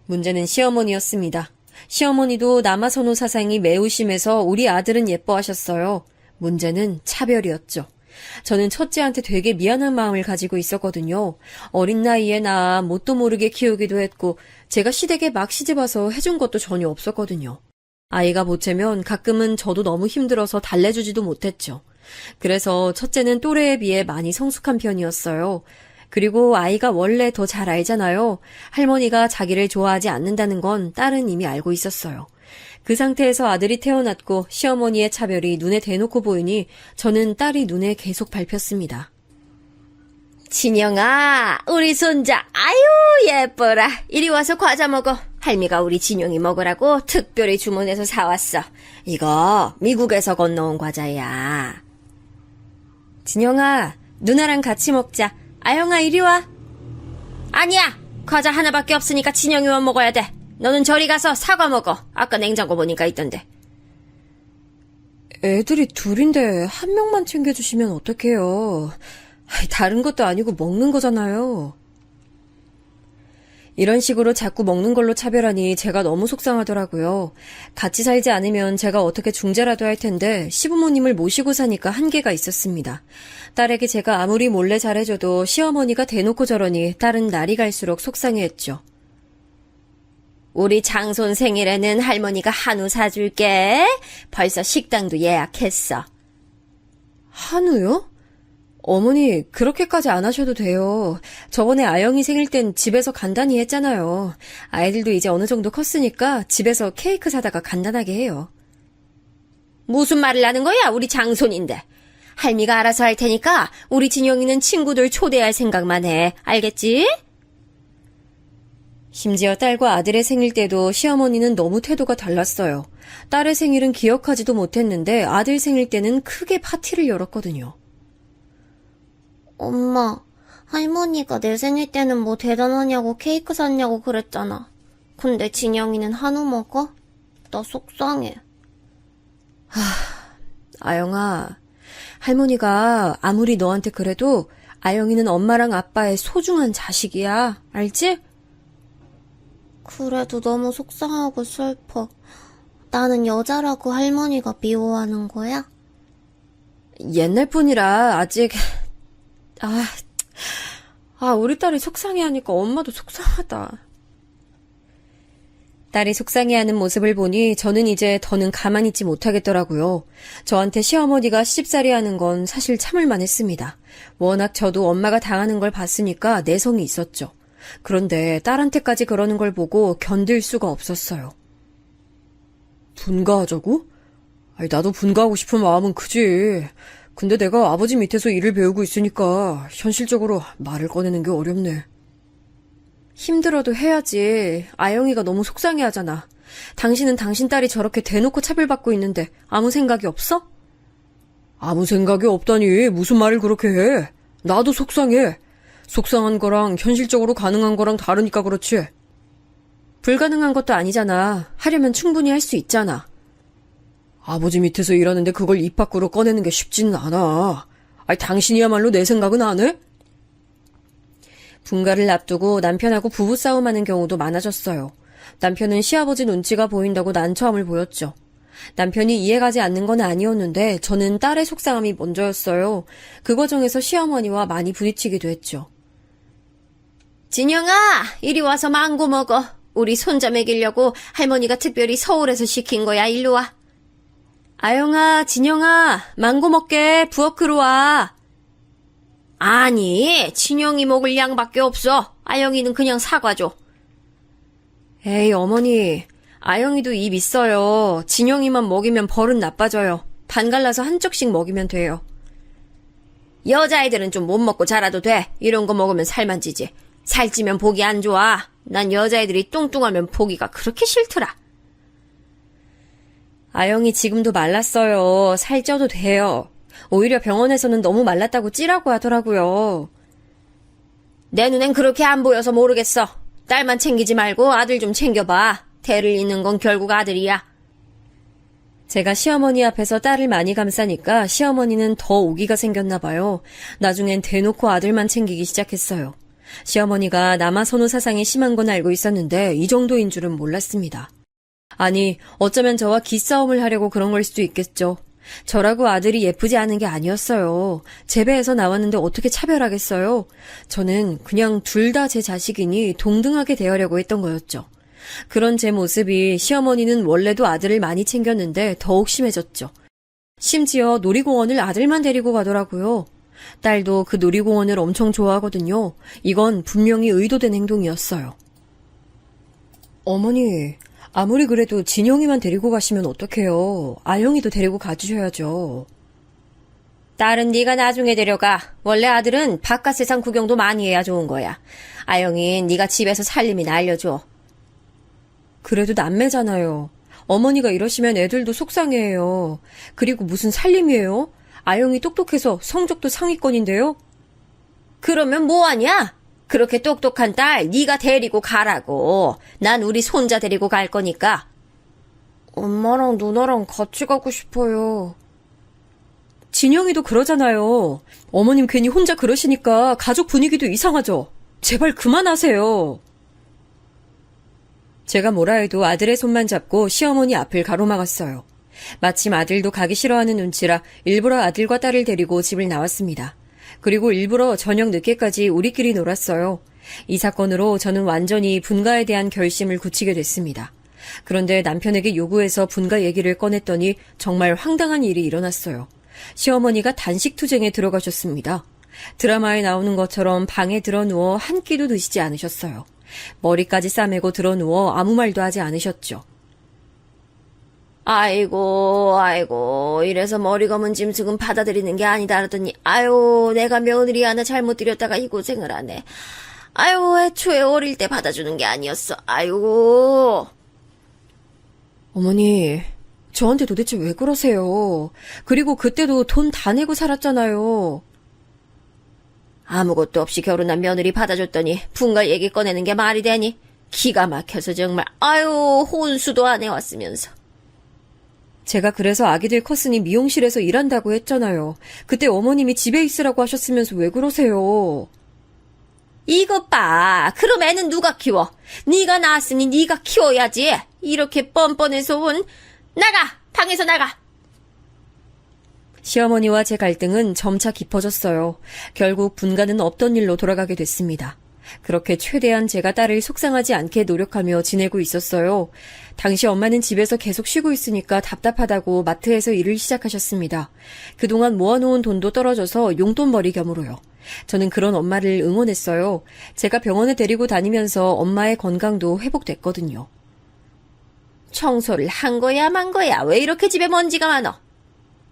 문제는 시어머니였습니다. 시어머니도 남아선호 사상이 매우 심해서 우리 아들은 예뻐하셨어요. 문제는 차별이었죠. 저는 첫째한테 되게 미안한 마음을 가지고 있었거든요. 어린 나이에 낳아 뭣도 모르게 키우기도 했고 제가 시댁에 막 시집와서 해준 것도 전혀 없었거든요. 아이가 보채면 가끔은 저도 너무 힘들어서 달래주지도 못했죠. 그래서 첫째는 또래에 비해 많이 성숙한 편이었어요. 그리고 아이가 원래 더 잘 알잖아요. 할머니가 자기를 좋아하지 않는다는 건 딸은 이미 알고 있었어요. 그 상태에서 아들이 태어났고 시어머니의 차별이 눈에 대놓고 보이니 저는 딸이 눈에 계속 밟혔습니다. 진영아, 우리 손자 아유 예뻐라. 이리 와서 과자 먹어. 할미가 우리 진영이 먹으라고 특별히 주문해서 사왔어. 이거 미국에서 건너온 과자야. 진영아, 누나랑 같이 먹자. 아영아, 이리 와. 아니야, 과자 하나밖에 없으니까 진영이만 먹어야 돼. 너는 저리 가서 사과 먹어. 아까 냉장고 보니까 있던데. 애들이 둘인데 한 명만 챙겨주시면 어떡해요. 다른 것도 아니고 먹는 거잖아요. 이런 식으로 자꾸 먹는 걸로 차별하니 제가 너무 속상하더라고요. 같이 살지 않으면 제가 어떻게 중재라도 할 텐데 시부모님을 모시고 사니까 한계가 있었습니다. 딸에게 제가 아무리 몰래 잘해줘도 시어머니가 대놓고 저러니 딸은 날이 갈수록 속상해했죠. 우리 장손 생일에는 할머니가 한우 사줄게. 벌써 식당도 예약했어. 한우요? 어머니, 그렇게까지 안 하셔도 돼요. 저번에 아영이 생일 땐 집에서 간단히 했잖아요. 아이들도 이제 어느 정도 컸으니까 집에서 케이크 사다가 간단하게 해요. 무슨 말을 하는 거야? 우리 장손인데. 할미가 알아서 할 테니까 우리 진영이는 친구들 초대할 생각만 해. 알겠지? 심지어 딸과 아들의 생일 때도 시어머니는 너무 태도가 달랐어요. 딸의 생일은 기억하지도 못했는데 아들 생일 때는 크게 파티를 열었거든요. 엄마, 할머니가 내 생일 때는 뭐 대단하냐고 케이크 샀냐고 그랬잖아. 근데 진영이는 한우 먹어? 나 속상해. 아영아, 할머니가 아무리 너한테 그래도 아영이는 엄마랑 아빠의 소중한 자식이야. 알지? 그래도 너무 속상하고 슬퍼. 나는 여자라고 할머니가 미워하는 거야? 옛날 뿐이라 아직... 우리 딸이 속상해하니까 엄마도 속상하다. 딸이 속상해하는 모습을 보니 저는 이제 더는 가만히 있지 못하겠더라고요. 저한테 시어머니가 시집살이 하는 건 사실 참을만 했습니다. 워낙 저도 엄마가 당하는 걸 봤으니까 내성이 있었죠. 그런데 딸한테까지 그러는 걸 보고 견딜 수가 없었어요. 분가하자고? 나도 분가하고 싶은 마음은 크지. 근데 내가 아버지 밑에서 일을 배우고 있으니까 현실적으로 말을 꺼내는 게 어렵네. 힘들어도 해야지. 아영이가 너무 속상해하잖아. 당신은 당신 딸이 저렇게 대놓고 차별받고 있는데 아무 생각이 없어? 아무 생각이 없다니 무슨 말을 그렇게 해. 나도 속상해. 속상한 거랑 현실적으로 가능한 거랑 다르니까 그렇지. 불가능한 것도 아니잖아. 하려면 충분히 할 수 있잖아. 아버지 밑에서 일하는데 그걸 입 밖으로 꺼내는 게 쉽지는 않아. 아니, 당신이야말로 내 생각은 안 해? 분가를 앞두고 남편하고 부부싸움하는 경우도 많아졌어요. 남편은 시아버지 눈치가 보인다고 난처함을 보였죠. 남편이 이해가지 않는 건 아니었는데 저는 딸의 속상함이 먼저였어요. 그 과정에서 시어머니와 많이 부딪히기도 했죠. 진영아, 이리 와서 망고 먹어. 우리 손자 먹이려고 할머니가 특별히 서울에서 시킨 거야. 일로 와. 아영아, 진영아, 망고 먹게. 부엌으로 와. 아니, 진영이 먹을 양밖에 없어. 아영이는 그냥 사과 줘. 에이, 어머니. 아영이도 입 있어요. 진영이만 먹이면 버릇 나빠져요. 반 갈라서 한쪽씩 먹이면 돼요. 여자애들은 좀 못 먹고 자라도 돼. 이런 거 먹으면 살만 찌지. 살찌면 보기 안 좋아. 난 여자애들이 뚱뚱하면 보기가 그렇게 싫더라. 아영이 지금도 말랐어요. 살쪄도 돼요. 오히려 병원에서는 너무 말랐다고 찌라고 하더라고요. 내 눈엔 그렇게 안 보여서 모르겠어. 딸만 챙기지 말고 아들 좀 챙겨봐. 대를 잇는 건 결국 아들이야. 제가 시어머니 앞에서 딸을 많이 감싸니까 시어머니는 더 오기가 생겼나 봐요. 나중엔 대놓고 아들만 챙기기 시작했어요. 시어머니가 남아 선호 사상이 심한 건 알고 있었는데 이 정도인 줄은 몰랐습니다. 아니, 어쩌면 저와 기싸움을 하려고 그런 걸 수도 있겠죠. 저라고 아들이 예쁘지 않은 게 아니었어요. 제 배에서 나왔는데 어떻게 차별하겠어요? 저는 그냥 둘 다 제 자식이니 동등하게 대하려고 했던 거였죠. 그런 제 모습이 시어머니는 원래도 아들을 많이 챙겼는데 더욱 심해졌죠. 심지어 놀이공원을 아들만 데리고 가더라고요. 딸도 그 놀이공원을 엄청 좋아하거든요. 이건 분명히 의도된 행동이었어요. 어머니, 아무리 그래도 진영이만 데리고 가시면 어떡해요. 아영이도 데리고 가주셔야죠. 딸은 네가 나중에 데려가. 원래 아들은 바깥 세상 구경도 많이 해야 좋은 거야. 아영이 네가 집에서 살림이나 알려줘. 그래도 남매잖아요. 어머니가 이러시면 애들도 속상해해요. 그리고 무슨 살림이에요? 아영이 똑똑해서 성적도 상위권인데요? 그러면 뭐하냐? 그렇게 똑똑한 딸 네가 데리고 가라고. 난 우리 손자 데리고 갈 거니까. 엄마랑 누나랑 같이 가고 싶어요. 진영이도 그러잖아요. 어머님 괜히 혼자 그러시니까 가족 분위기도 이상하죠. 제발 그만하세요. 제가 뭐라 해도 아들의 손만 잡고 시어머니 앞을 가로막았어요. 마침 아들도 가기 싫어하는 눈치라 일부러 아들과 딸을 데리고 집을 나왔습니다. 그리고 일부러 저녁 늦게까지 우리끼리 놀았어요. 이 사건으로 저는 완전히 분가에 대한 결심을 굳히게 됐습니다. 그런데 남편에게 요구해서 분가 얘기를 꺼냈더니 정말 황당한 일이 일어났어요. 시어머니가 단식투쟁에 들어가셨습니다. 드라마에 나오는 것처럼 방에 들어누워 한 끼도 드시지 않으셨어요. 머리까지 싸매고 들어누워 아무 말도 하지 않으셨죠. 아이고, 이래서 머리 검은 짐승은 받아들이는 게 아니다 그러더니, 아유, 내가 며느리 하나 잘못 들였다가 이 고생을 하네. 아유, 애초에 어릴 때 받아주는 게 아니었어. 아이고. 어머니, 저한테 도대체 왜 그러세요? 그리고 그때도 돈 다 내고 살았잖아요. 아무것도 없이 결혼한 며느리 받아줬더니 분가 얘기 꺼내는 게 말이 되니? 기가 막혀서 정말, 아유, 혼수도 안 해왔으면서. 제가 그래서 아기들 컸으니 미용실에서 일한다고 했잖아요. 그때 어머님이 집에 있으라고 하셨으면서 왜 그러세요? 이것 봐. 그럼 애는 누가 키워? 네가 낳았으니 네가 키워야지. 이렇게 뻔뻔해서 나가! 방에서 나가! 시어머니와 제 갈등은 점차 깊어졌어요. 결국 분가는 없던 일로 돌아가게 됐습니다. 그렇게 최대한 제가 딸을 속상하지 않게 노력하며 지내고 있었어요. 당시 엄마는 집에서 계속 쉬고 있으니까 답답하다고 마트에서 일을 시작하셨습니다. 그동안 모아놓은 돈도 떨어져서 용돈벌이 겸으로요. 저는 그런 엄마를 응원했어요. 제가 병원에 데리고 다니면서 엄마의 건강도 회복됐거든요. 청소를 한 거야 만 거야? 왜 이렇게 집에 먼지가 많어?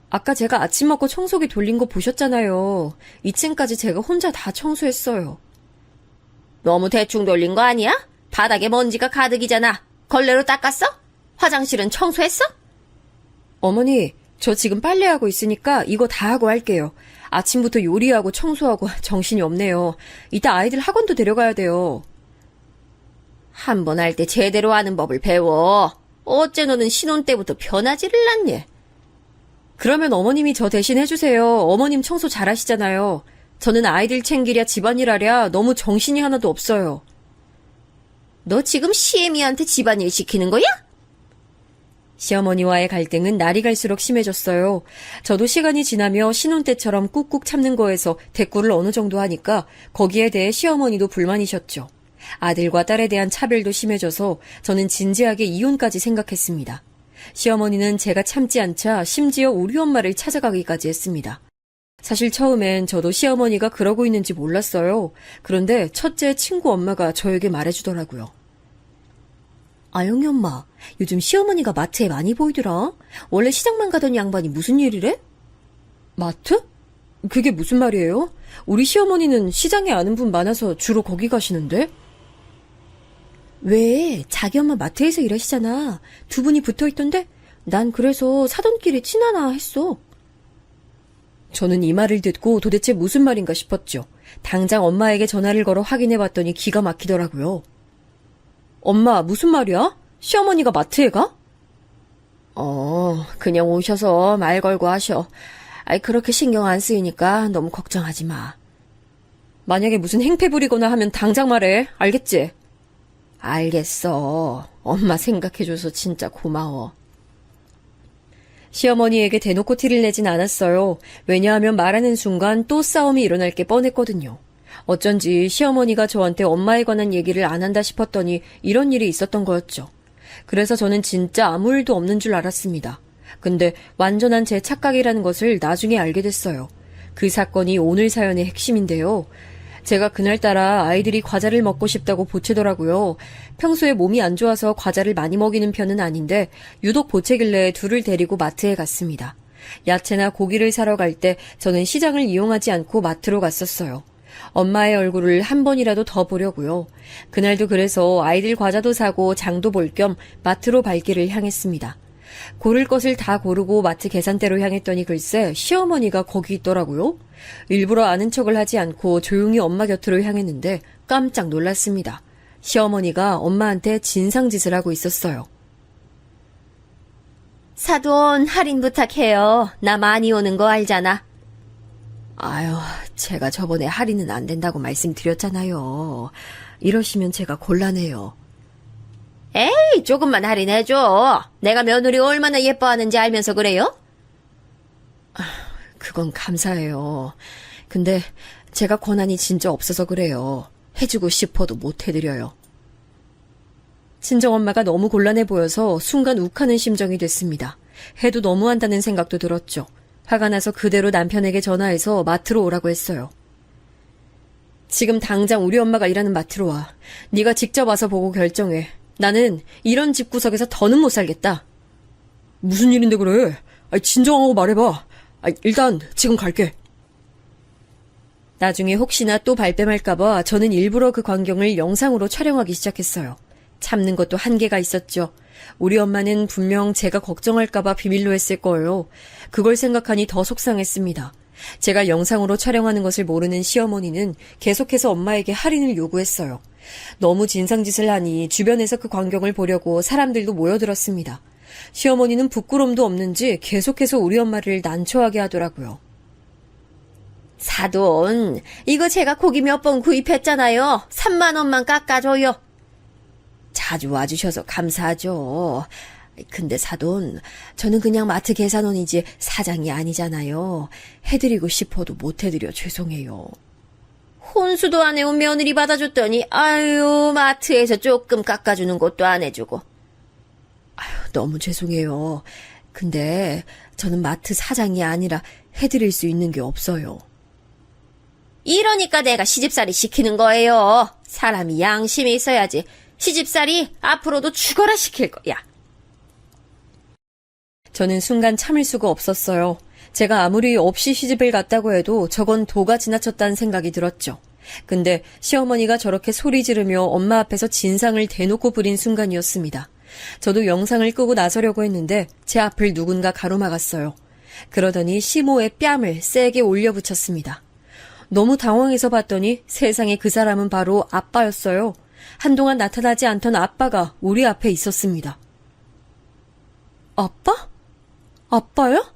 아까 제가 아침 먹고 청소기 돌린 거 보셨잖아요. 2층까지 제가 혼자 다 청소했어요. 너무 대충 돌린 거 아니야? 바닥에 먼지가 가득이잖아. 걸레로 닦았어? 화장실은 청소했어? 어머니, 저 지금 빨래하고 있으니까 이거 다 하고 할게요. 아침부터 요리하고 청소하고 정신이 없네요. 이따 아이들 학원도 데려가야 돼요. 한 번 할 때 제대로 하는 법을 배워. 어째 너는 신혼 때부터 변하지를 않니? 그러면 어머님이 저 대신 해주세요. 어머님 청소 잘하시잖아요. 저는 아이들 챙기랴 집안일 하랴 너무 정신이 하나도 없어요. 너 지금 시애미한테 집안일 시키는 거야? 시어머니와의 갈등은 날이 갈수록 심해졌어요. 저도 시간이 지나며 신혼 때처럼 꾹꾹 참는 거에서 대꾸를 어느 정도 하니까 거기에 대해 시어머니도 불만이셨죠. 아들과 딸에 대한 차별도 심해져서 저는 진지하게 이혼까지 생각했습니다. 시어머니는 제가 참지 않자 심지어 우리 엄마를 찾아가기까지 했습니다. 사실 처음엔 저도 시어머니가 그러고 있는지 몰랐어요. 그런데 첫째 친구 엄마가 저에게 말해주더라고요. 아영이 엄마, 요즘 시어머니가 마트에 많이 보이더라. 원래 시장만 가던 양반이 무슨 일이래? 마트? 그게 무슨 말이에요? 우리 시어머니는 시장에 아는 분 많아서 주로 거기 가시는데? 왜? 자기 엄마 마트에서 일하시잖아. 두 분이 붙어있던데? 난 그래서 사돈 길이 친하나 했어. 저는 이 말을 듣고 도대체 무슨 말인가 싶었죠. 당장 엄마에게 전화를 걸어 확인해봤더니 기가 막히더라고요. 엄마, 무슨 말이야? 시어머니가 마트에 가? 그냥 오셔서 말 걸고 하셔. 그렇게 신경 안 쓰이니까 너무 걱정하지 마. 만약에 무슨 행패 부리거나 하면 당장 말해. 알겠지? 알겠어. 엄마 생각해줘서 진짜 고마워. 시어머니에게 대놓고 티를 내진 않았어요. 왜냐하면 말하는 순간 또 싸움이 일어날 게 뻔했거든요. 어쩐지 시어머니가 저한테 엄마에 관한 얘기를 안 한다 싶었더니 이런 일이 있었던 거였죠. 그래서 저는 진짜 아무 일도 없는 줄 알았습니다. 근데 완전한 제 착각이라는 것을 나중에 알게 됐어요. 그 사건이 오늘 사연의 핵심인데요. 제가 그날따라 아이들이 과자를 먹고 싶다고 보채더라고요. 평소에 몸이 안 좋아서 과자를 많이 먹이는 편은 아닌데 유독 보채길래 둘을 데리고 마트에 갔습니다. 야채나 고기를 사러 갈 때 저는 시장을 이용하지 않고 마트로 갔었어요. 엄마의 얼굴을 한 번이라도 더 보려고요. 그날도 그래서 아이들 과자도 사고 장도 볼 겸 마트로 발길을 향했습니다. 고를 것을 다 고르고 마트 계산대로 향했더니 글쎄 시어머니가 거기 있더라고요. 일부러 아는 척을 하지 않고 조용히 엄마 곁으로 향했는데 깜짝 놀랐습니다. 시어머니가 엄마한테 진상짓을 하고 있었어요. 사돈 할인 부탁해요. 나 많이 오는 거 알잖아. 아유, 제가 저번에 할인은 안 된다고 말씀드렸잖아요. 이러시면 제가 곤란해요. 에이, 조금만 할인해줘. 내가 며느리 얼마나 예뻐하는지 알면서 그래요? 그건 감사해요. 근데 제가 권한이 진짜 없어서 그래요. 해주고 싶어도 못 해드려요. 친정엄마가 너무 곤란해 보여서 순간 욱하는 심정이 됐습니다. 해도 너무한다는 생각도 들었죠. 화가 나서 그대로 남편에게 전화해서 마트로 오라고 했어요. 지금 당장 우리 엄마가 일하는 마트로 와. 네가 직접 와서 보고 결정해. 나는 이런 집구석에서 더는 못 살겠다. 무슨 일인데 그래? 진정하고 말해봐. 일단 지금 갈게. 나중에 혹시나 또 발뺌할까봐 저는 일부러 그 광경을 영상으로 촬영하기 시작했어요. 참는 것도 한계가 있었죠. 우리 엄마는 분명 제가 걱정할까봐 비밀로 했을 거예요. 그걸 생각하니 더 속상했습니다. 제가 영상으로 촬영하는 것을 모르는 시어머니는 계속해서 엄마에게 할인을 요구했어요. 너무 진상짓을 하니 주변에서 그 광경을 보려고 사람들도 모여들었습니다. 시어머니는 부끄럼도 없는지 계속해서 우리 엄마를 난처하게 하더라고요. 사돈, 이거 제가 고기 몇 번 구입했잖아요. 3만 원만 깎아줘요. 자주 와주셔서 감사하죠. 근데 사돈, 저는 그냥 마트 계산원이지 사장이 아니잖아요. 해드리고 싶어도 못 해드려 죄송해요. 혼수도 안 해온 며느리 받아줬더니 아유 마트에서 조금 깎아주는 것도 안 해주고. 너무 죄송해요. 근데 저는 마트 사장이 아니라 해드릴 수 있는 게 없어요. 이러니까 내가 시집살이 시키는 거예요. 사람이 양심이 있어야지. 시집살이 앞으로도 죽어라 시킬 거야. 저는 순간 참을 수가 없었어요. 제가 아무리 없이 시집을 갔다고 해도 저건 도가 지나쳤다는 생각이 들었죠. 근데 시어머니가 저렇게 소리 지르며 엄마 앞에서 진상을 대놓고 부린 순간이었습니다. 저도 영상을 끄고 나서려고 했는데 제 앞을 누군가 가로막았어요. 그러더니 시모에 뺨을 세게 올려붙였습니다. 너무 당황해서 봤더니 세상에 그 사람은 바로 아빠였어요. 한동안 나타나지 않던 아빠가 우리 앞에 있었습니다. 아빠? 아빠요?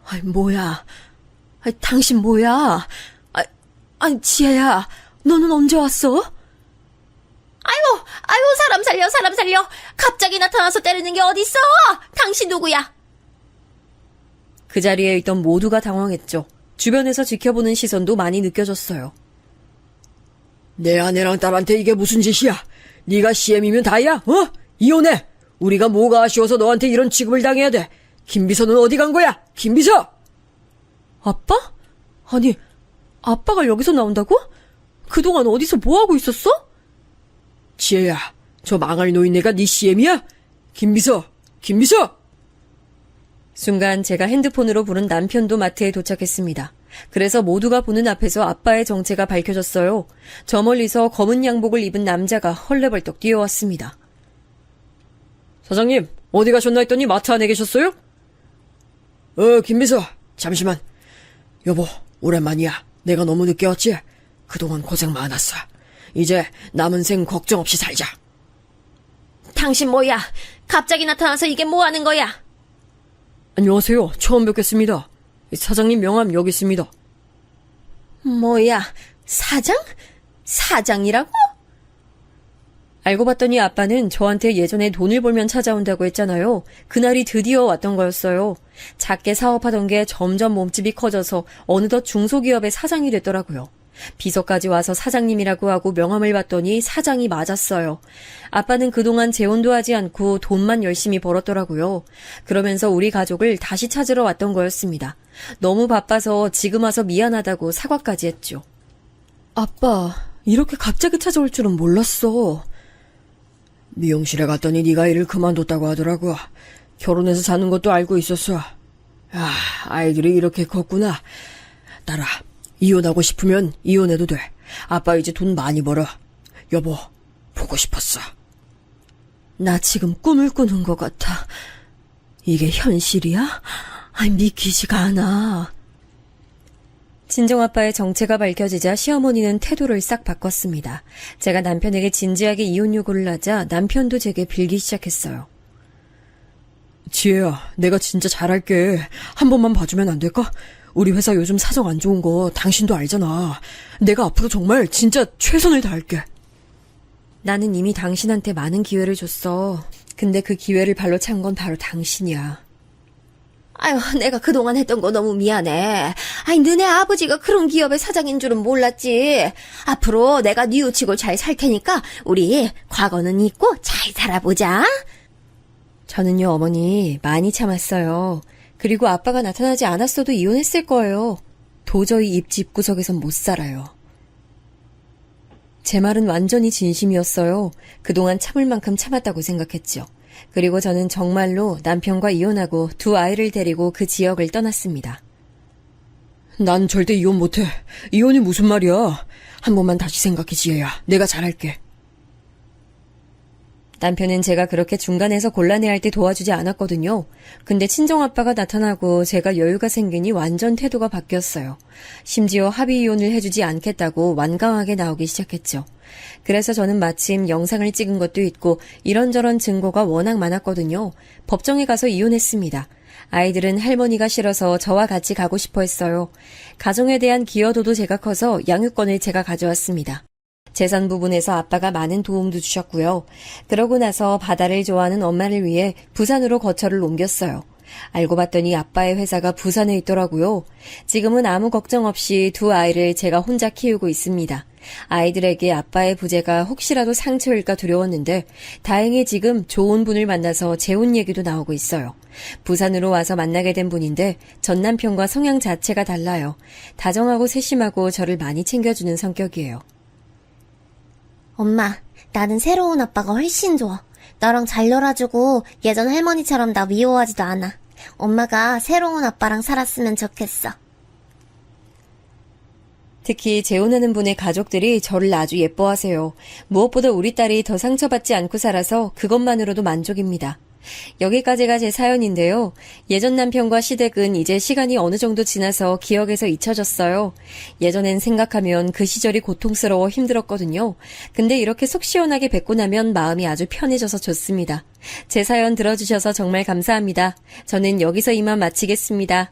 아이, 뭐야. 아이, 당신 뭐야. 아니, 지혜야, 너는 언제 왔어? 아유, 사람 살려, 사람 살려. 갑자기 나타나서 때리는 게 어딨어? 당신 누구야? 그 자리에 있던 모두가 당황했죠. 주변에서 지켜보는 시선도 많이 느껴졌어요. 내 아내랑 딸한테 이게 무슨 짓이야? 네가 CM이면 다야? 이혼해! 우리가 뭐가 아쉬워서 너한테 이런 취급을 당해야 돼? 김비서는 어디 간 거야? 김비서! 아빠? 아니, 아빠가 여기서 나온다고? 그동안 어디서 뭐하고 있었어? 지혜야, 저 망할 노인네가 네 CM이야? 김비서! 순간 제가 핸드폰으로 부른 남편도 마트에 도착했습니다. 그래서 모두가 보는 앞에서 아빠의 정체가 밝혀졌어요. 저 멀리서 검은 양복을 입은 남자가 헐레벌떡 뛰어왔습니다. 사장님, 어디 가셨나 했더니 마트 안에 계셨어요? 김비서, 잠시만. 여보, 오랜만이야. 내가 너무 늦게 왔지? 그동안 고생 많았어. 이제 남은 생 걱정 없이 살자. 당신 뭐야? 갑자기 나타나서 이게 뭐 하는 거야? 안녕하세요. 처음 뵙겠습니다. 사장님 명함 여기 있습니다. 뭐야, 사장? 사장이라고? 알고 봤더니 아빠는 저한테 예전에 돈을 벌면 찾아온다고 했잖아요. 그날이 드디어 왔던 거였어요. 작게 사업하던 게 점점 몸집이 커져서 어느덧 중소기업의 사장이 됐더라고요. 비서까지 와서 사장님이라고 하고 명함을 봤더니 사장이 맞았어요. 아빠는 그동안 재혼도 하지 않고 돈만 열심히 벌었더라고요. 그러면서 우리 가족을 다시 찾으러 왔던 거였습니다. 너무 바빠서 지금 와서 미안하다고 사과까지 했죠. 아빠, 이렇게 갑자기 찾아올 줄은 몰랐어. 미용실에 갔더니 네가 일을 그만뒀다고 하더라고. 결혼해서 사는 것도 알고 있었어. 아이들이 이렇게 컸구나. 딸아, 이혼하고 싶으면 이혼해도 돼. 아빠 이제 돈 많이 벌어. 여보, 보고 싶었어. 나 지금 꿈을 꾸는 것 같아. 이게 현실이야? 믿기지가 않아. 친정아빠의 정체가 밝혀지자 시어머니는 태도를 싹 바꿨습니다. 제가 남편에게 진지하게 이혼 요구를 하자 남편도 제게 빌기 시작했어요. 지혜야, 내가 진짜 잘할게. 한 번만 봐주면 안 될까? 우리 회사 요즘 사정 안 좋은 거 당신도 알잖아. 내가 앞으로 정말 진짜 최선을 다할게. 나는 이미 당신한테 많은 기회를 줬어. 근데 그 기회를 발로 찬 건 바로 당신이야. 아유, 내가 그동안 했던 거 너무 미안해. 아니, 너네 아버지가 그런 기업의 사장인 줄은 몰랐지. 앞으로 내가 뉘우치고 잘 살 테니까 우리 과거는 잊고 잘 살아보자. 저는요, 어머니, 많이 참았어요. 그리고 아빠가 나타나지 않았어도 이혼했을 거예요. 도저히 입 집구석에선 못 살아요. 제 말은 완전히 진심이었어요. 그동안 참을 만큼 참았다고 생각했죠. 그리고 저는 정말로 남편과 이혼하고 두 아이를 데리고 그 지역을 떠났습니다. 난 절대 이혼 못해. 이혼이 무슨 말이야. 한 번만 다시 생각해, 지혜야. 내가 잘할게. 남편은 제가 그렇게 중간에서 곤란해할 때 도와주지 않았거든요. 근데 친정아빠가 나타나고 제가 여유가 생기니 완전 태도가 바뀌었어요. 심지어 합의 이혼을 해주지 않겠다고 완강하게 나오기 시작했죠. 그래서 저는 마침 영상을 찍은 것도 있고 이런저런 증거가 워낙 많았거든요. 법정에 가서 이혼했습니다. 아이들은 할머니가 싫어서 저와 같이 가고 싶어 했어요. 가정에 대한 기여도도 제가 커서 양육권을 제가 가져왔습니다. 재산 부분에서 아빠가 많은 도움도 주셨고요. 그러고 나서 바다를 좋아하는 엄마를 위해 부산으로 거처를 옮겼어요. 알고 봤더니 아빠의 회사가 부산에 있더라고요. 지금은 아무 걱정 없이 두 아이를 제가 혼자 키우고 있습니다. 아이들에게 아빠의 부재가 혹시라도 상처일까 두려웠는데 다행히 지금 좋은 분을 만나서 재혼 얘기도 나오고 있어요. 부산으로 와서 만나게 된 분인데 전 남편과 성향 자체가 달라요. 다정하고 세심하고 저를 많이 챙겨주는 성격이에요. 엄마, 나는 새로운 아빠가 훨씬 좋아. 너랑 잘 놀아주고 예전 할머니처럼 나 미워하지도 않아. 엄마가 새로운 아빠랑 살았으면 좋겠어. 특히 재혼하는 분의 가족들이 저를 아주 예뻐하세요. 무엇보다 우리 딸이 더 상처받지 않고 살아서 그것만으로도 만족입니다. 여기까지가 제 사연인데요. 예전 남편과 시댁은 이제 시간이 어느 정도 지나서 기억에서 잊혀졌어요. 예전엔 생각하면 그 시절이 고통스러워 힘들었거든요. 근데 이렇게 속 시원하게 뵙고 나면 마음이 아주 편해져서 좋습니다. 제 사연 들어주셔서 정말 감사합니다. 저는 여기서 이만 마치겠습니다.